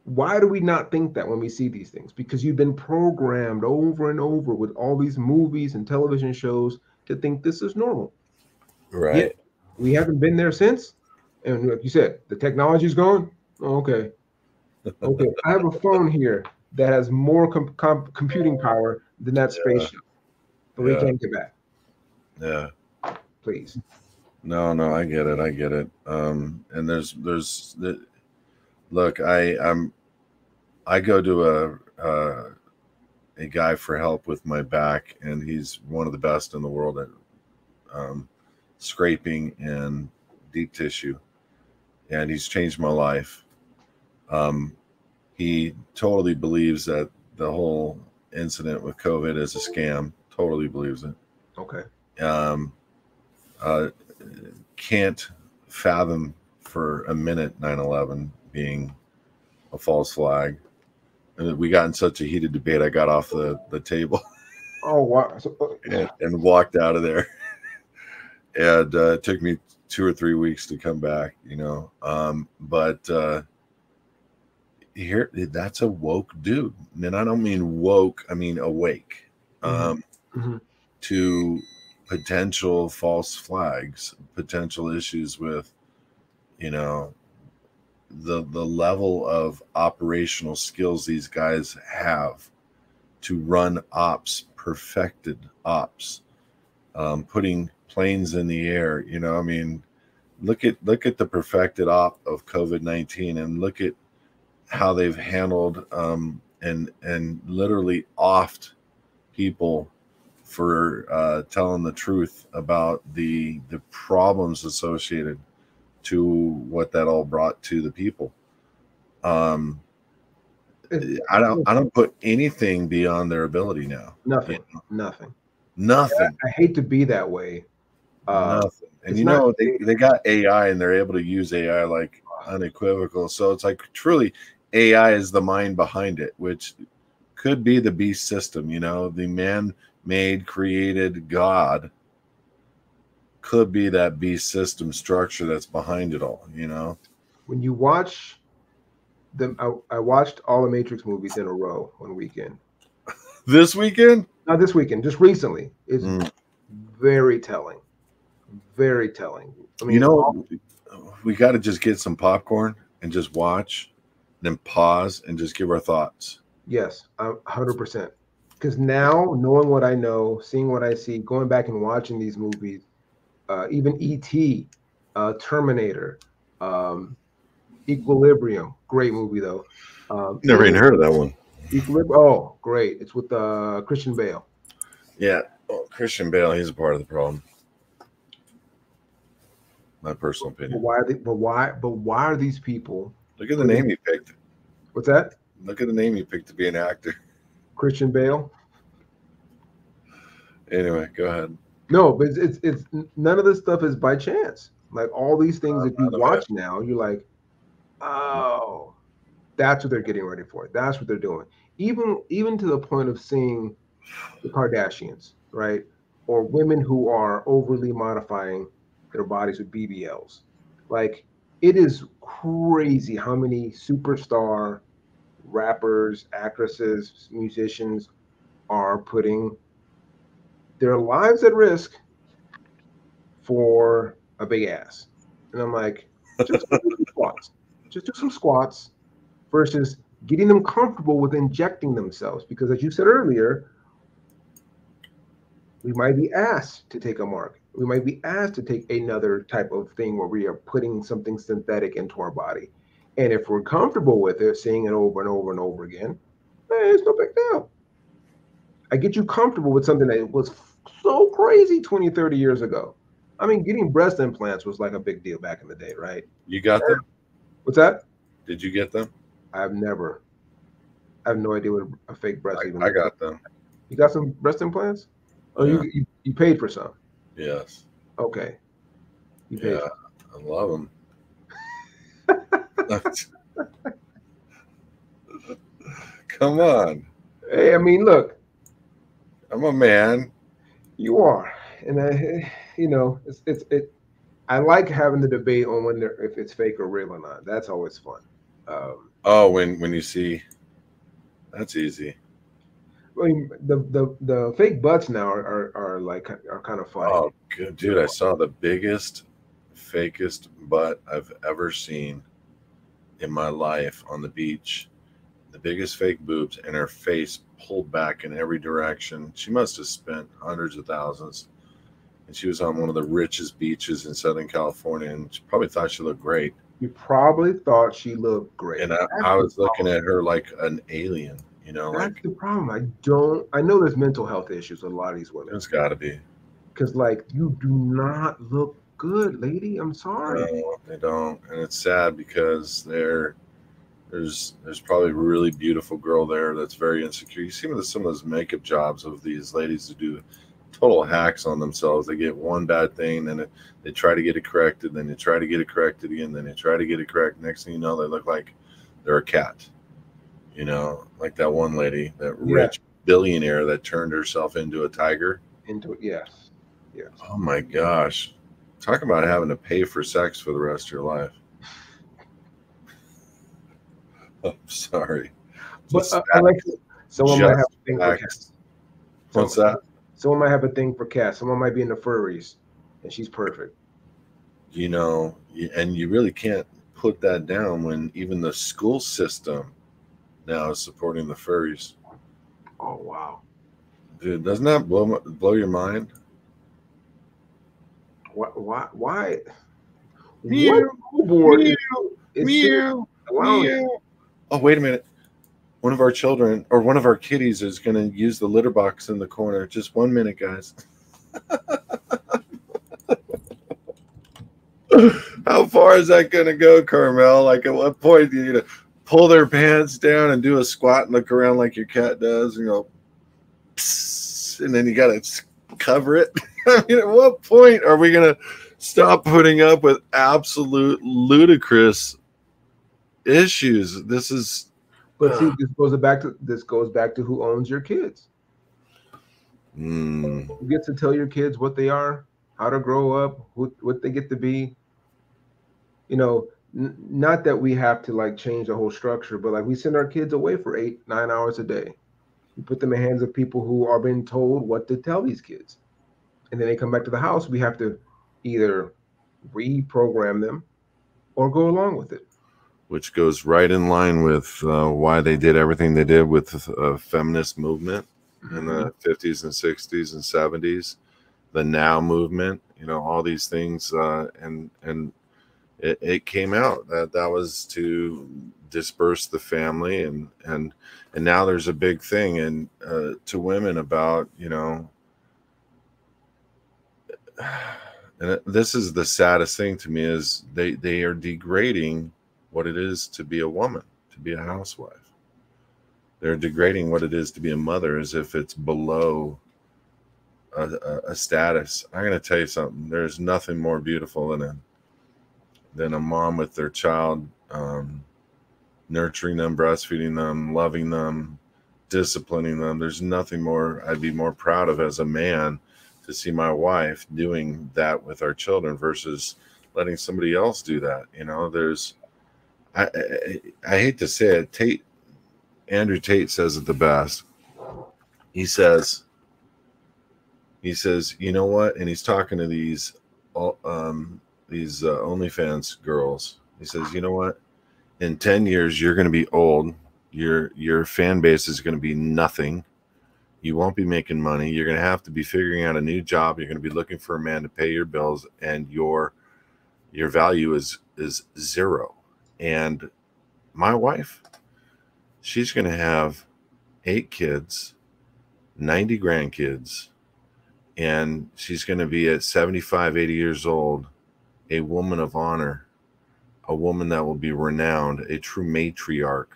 Why do we not think that when we see these things? Because you've been programmed over and over with all these movies and television shows to think this is normal. Yet Right. we haven't been there since. And like you said, the technology's gone. Oh, okay. Okay. I have a phone here that has more computing power than that spaceship. But we Yeah. can't get back. Yeah. Please. No, I get it. I get it. And look, I go to a guy for help with my back, and he's one of the best in the world at scraping and deep tissue, and he's changed my life. He totally believes that the whole incident with COVID is a scam. Totally believes it. Okay. Um, uh, can't fathom for a minute 9/11 being a false flag. And we got in such a heated debate, I got off the table Oh wow. and walked out of there. And it took me 2 or 3 weeks to come back, but here, that's a woke dude. And I don't mean woke, I mean awake to potential false flags, potential issues with, the level of operational skills these guys have to run ops, perfected ops, putting planes in the air. I mean, look at the perfected op of COVID-19, and look at how they've handled and literally offed people for telling the truth about the problems associated to what that all brought to the people. I don't put anything beyond their ability now. Nothing. Nothing. I hate to be that way. Nothing. And they got AI, and they're able to use AI like unequivocal. So it's like truly AI is the mind behind it, which could be the beast system, the man-made created God could be that beast system structure that's behind it all, When you watch them, I watched all the Matrix movies in a row one weekend. This weekend? Not this weekend, just recently. It's very telling. Very telling. I mean, we got to just get some popcorn and just watch, then pause and just give our thoughts. Yes, 100%. Because now, knowing what I know, seeing what I see, going back and watching these movies, even E.T., Terminator, Equilibrium, great movie though. Never even heard of that one. Equilibrium, oh, great! It's with Christian Bale. Yeah, Christian Bale, he's a part of the problem. My personal opinion. But why are these people? Look at the name you picked. What's that? Look at the name you picked to be an actor. Christian Bale. Anyway, go ahead. No, but it's none of this stuff is by chance. Like all these things that you None of it. watch now, you're like, oh, that's what they're getting ready for. That's what they're doing. Even to the point of seeing the Kardashians, right? Or women who are overly modifying their bodies with BBLs. Like it is crazy how many superstar rappers, actresses, musicians are putting their lives at risk for a big ass. And I'm like, just do some squats. Just do some squats versus getting them comfortable with injecting themselves. Because as you said earlier, we might be asked to take a mark. We might be asked to take another type of thing where we are putting something synthetic into our body. And if we're comfortable with it, seeing it over and over and over again, it's no big deal. I get you comfortable with something that was so crazy 20, 30 years ago. I mean, getting breast implants was like a big deal back in the day, right? You got them? What's that? Did you get them? I've never, I have no idea what a fake breast even I looks like. got them. You got some breast implants? Oh, Yeah. you paid for some. Yes. Okay. You paid Yeah. I love them. Come on. Hey, I mean, look, I'm a man. you are, and it. I like having the debate on if it's fake or real or not. That's always fun. Oh, when you see, that's easy. I mean, the fake butts now are kind of funny. Oh, good dude! I saw the biggest, fakest butt I've ever seen in my life on the beach. The biggest fake boobs, and her face pulled back in every direction. She must have spent hundreds of thousands, and she was on one of the richest beaches in Southern California, and she probably thought she looked great. You probably thought she looked great. And I was looking at her like an alien, you know, That's like the problem. I know there's mental health issues with a lot of these women. there's got to be. Because like you do not look good, lady. I'm sorry. No, they don't, and it's sad because there's probably a really beautiful girl there that's very insecure. You see some of those makeup jobs of these ladies who do total hacks on themselves. They get one bad thing, then they try to get it corrected, then they try to get it corrected again, then they try to get it correct. Next thing you know, they look like they're a cat. You know, like that one lady, that rich billionaire that turned herself into a tiger. Yes. Oh my gosh. Talk about having to pay for sex for the rest of your life. I'm sorry. But Alexa, someone might have a thing for cats. What's that? Someone might have a thing for cats. Someone might be into furries, and she's perfect. You know, and you really can't put that down when even the school system now is supporting the furries. Oh wow, dude! Doesn't that blow your mind? Why? What board meow, meow. Oh, wait a minute. One of our children or one of our kitties is going to use the litter box in the corner. Just 1 minute, guys. How far is that going to go, Carmel? Like, at what point do you pull their pants down and do a squat and look around like your cat does and go, psst, and then you got to cover it? I mean, at what point are we going to stop putting up with absolute ludicrous issues? This is. But see, this goes back to who owns your kids. You get to tell your kids what they are, how to grow up, what they get to be. You know, not that we have to like change the whole structure, but like we send our kids away for 8-9 hours a day. We put them in hands of people who are being told what to tell these kids, and then they come back to the house. We have to either reprogram them or go along with it. Which goes right in line with why they did everything they did with the feminist movement in the 50s and 60s and 70s, the Now movement, you know, all these things. And it came out that was to disperse the family. And now there's a big thing and to women about, you know, and this is the saddest thing to me is they are degrading what it is to be a woman, to be a housewife. They're degrading what it is to be a mother as if it's below a status. I'm going to tell you something. There's nothing more beautiful than a mom with their child, nurturing them, breastfeeding them, loving them, disciplining them. There's nothing more I'd be more proud of as a man to see my wife doing that with our children versus letting somebody else do that. You know, I hate to say it. Andrew Tate says it the best. He says, you know what? And he's talking to these OnlyFans girls. He says, you know what? In 10 years, you're going to be old. Your fan base is going to be nothing. You won't be making money. You're going to have to be figuring out a new job. You're going to be looking for a man to pay your bills, and your value is zero. And my wife, she's going to have 8 kids, 90 grandkids, and she's going to be at 75, 80 years old, a woman of honor, a woman that will be renowned, a true matriarch,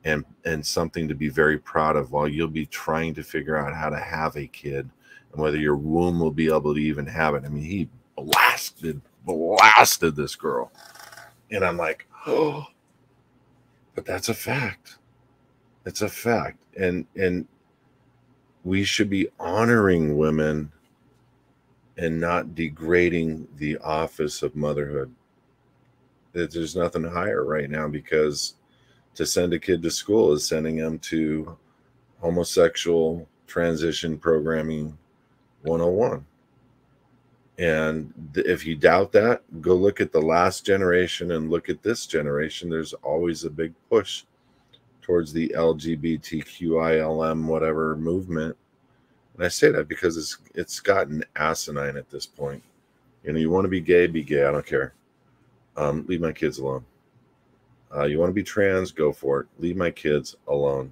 and something to be very proud of, while you'll be trying to figure out how to have a kid and whether your womb will be able to even have it. I mean, he blasted this girl. And I'm like, oh, but that's a fact. It's a fact. And we should be honoring women and not degrading the office of motherhood. There's nothing higher right now, because to send a kid to school is sending them to homosexual transition programming 101. And if you doubt that, go look at the last generation and look at this generation. There's always a big push towards the LGBTQILM whatever movement. And I say that because it's gotten asinine at this point. You know, you want to be gay, I don't care. Leave my kids alone. You want to be trans, go for it. Leave my kids alone.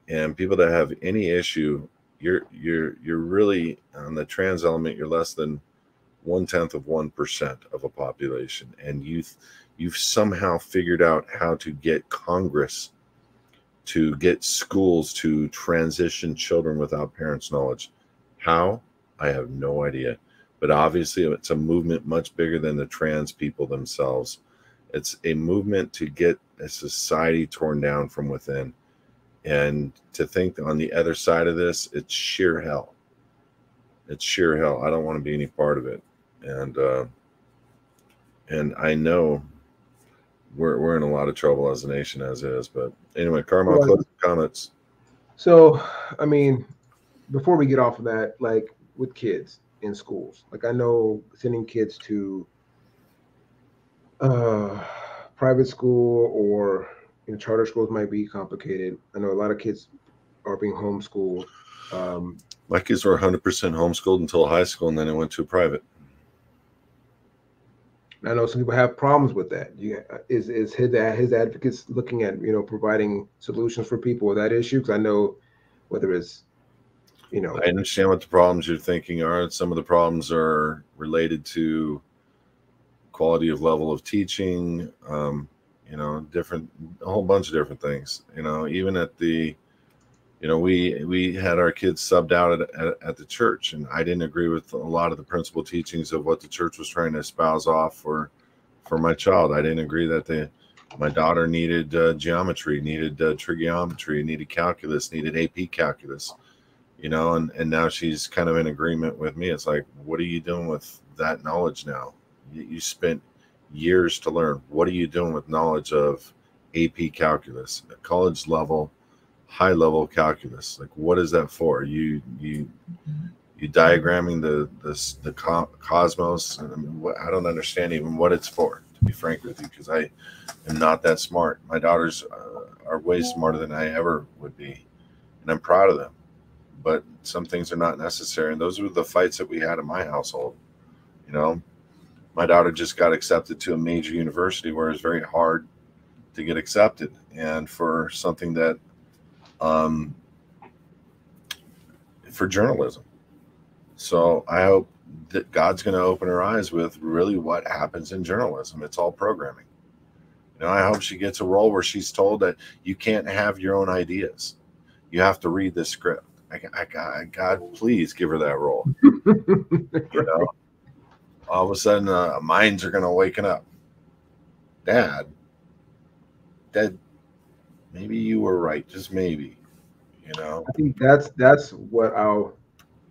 And people that have any issue, you're really on the trans element. You're less than 0.1% of a population, and you've somehow figured out how to get Congress to get schools to transition children without parents' knowledge. How? I have no idea. But obviously, it's a movement much bigger than the trans people themselves. It's a movement to get a society torn down from within. And to think on the other side of this, it's sheer hell. It's sheer hell. I don't want to be any part of it. And I know we're in a lot of trouble as a nation as is. But anyway, Carmel, close comments. So, I mean, before we get off of that, like with kids in schools, like I know sending kids to private school or charter schools might be complicated. I know a lot of kids are being homeschooled. My kids were 100% homeschooled until high school, and then they went to a private. I know some people have problems with that. Is his advocates looking at providing solutions for people with that issue? Because I know whether it's I understand what the problems you're thinking are. Some of the problems are related to quality of level of teaching, a whole bunch of different things. Even at the, we had our kids subbed out at the church, and I didn't agree with a lot of the principal teachings of what the church was trying to espouse off for my child. I didn't agree that my daughter needed geometry, needed trigonometry, needed calculus, needed AP calculus, and now she's kind of in agreement with me. It's like, what are you doing with that knowledge now? You spent years to learn. What are you doing with knowledge of AP calculus, college level, high level calculus? Like, what is that for? You diagramming the cosmos. I mean, I don't understand even what it's for, to be frank with you, because I am not that smart. My daughters are way smarter than I ever would be, and I'm proud of them. But some things are not necessary, and those were the fights that we had in my household. My daughter just got accepted to a major university where it's very hard to get accepted, and for something that for journalism. So I hope that God's going to open her eyes with really what happens in journalism. It's all programming. I hope she gets a role where she's told that you can't have your own ideas. You have to read this script. God, please give her that role. You know, all of a sudden, minds are going to waken up. Dad, maybe you were right, just maybe. You know, I think that's what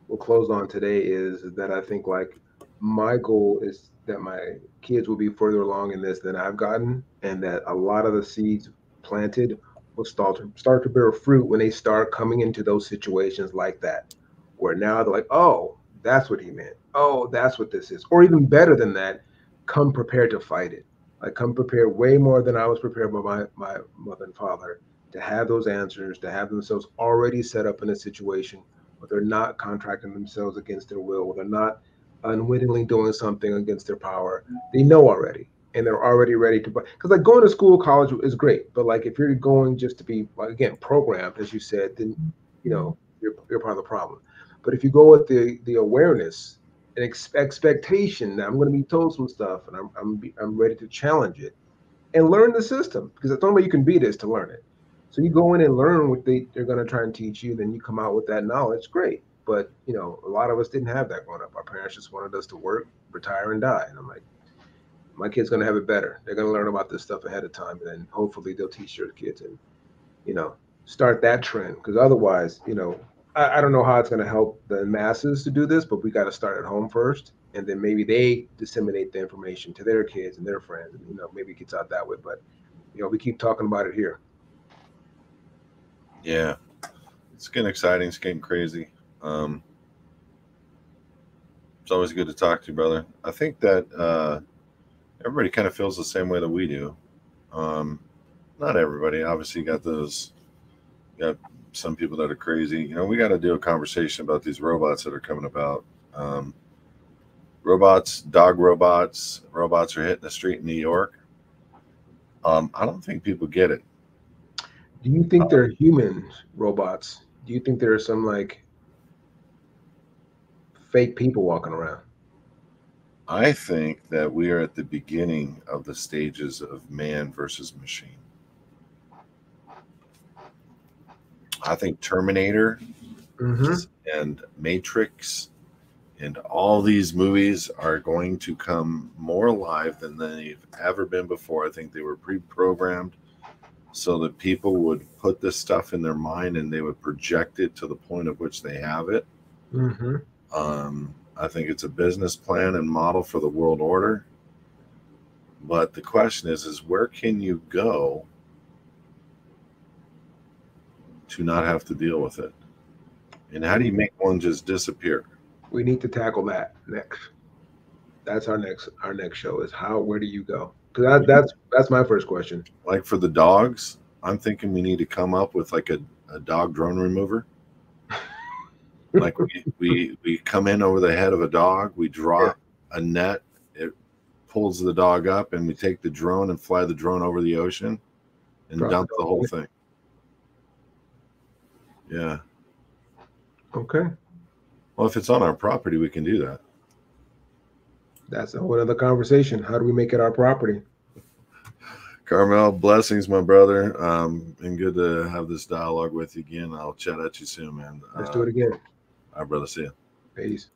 we'll close on today is that I think like my goal is that my kids will be further along in this than I've gotten, and that a lot of the seeds planted will start to bear fruit when they start coming into those situations like that, where now they're like, oh, that's what he meant. Oh, that's what this is. Or even better than that, come prepared to fight it. Like come prepared way more than I was prepared by my mother and father to have those answers, to have themselves already set up in a situation where they're not contracting themselves against their will, where they're not unwittingly doing something against their power. They know already, and they're already ready to. Because like going to school, college is great, but like if you're going just to be like again programmed, as you said, then you know you're part of the problem. But if you go with the awareness and expectation that I'm going to be told some stuff, and I'm ready to challenge it and learn the system, because the only way you can beat it is to learn it. So you go in and learn what they're going to try and teach you, then you come out with that knowledge. Great. But, you know, a lot of us didn't have that growing up. Our parents just wanted us to work, retire, and die. And I'm like, my kid's going to have it better. They're going to learn about this stuff ahead of time. And then hopefully they'll teach your kids and, you know, start that trend. Because otherwise, you know, I don't know how it's going to help the masses to do this, but we got to start at home first. And then maybe they disseminate the information to their kids and their friends. And, you know, maybe it gets out that way. But, you know, we keep talking about it here. Yeah, it's getting exciting. It's getting crazy. It's always good to talk to you, brother. I think that everybody kind of feels the same way that we do. Not everybody. Obviously, you got some people that are crazy. You know, we got to do a conversation about these robots that are coming about. Robots, dog robots. Robots are hitting the street in New York. I don't think people get it. Do you think they're human robots? Do you think there are some like fake people walking around? I think that we are at the beginning of the stages of man versus machine. I think Terminator and Matrix and all these movies are going to come more alive than they've ever been before. I think they were pre-programmed so that people would put this stuff in their mind and they would project it to the point at which they have it. I think it's a business plan and model for the world order. But the question is where can you go to not have to deal with it? And how do you make one just disappear? We need to tackle that next. That's our next show is where do you go? Because that's my first question. Like for the dogs, I'm thinking we need to come up with like a dog drone remover. Like we come in over the head of a dog, we drop a net, it pulls the dog up, and we take the drone and fly the drone over the ocean and dump the whole thing. Yeah. Okay. Well, if it's on our property, we can do that. That's a whole other conversation. How do we make it our property? Carmel, blessings, my brother. And good to have this dialogue with you again. I'll chat at you soon, man. Let's do it again. All right, brother. See you. Peace.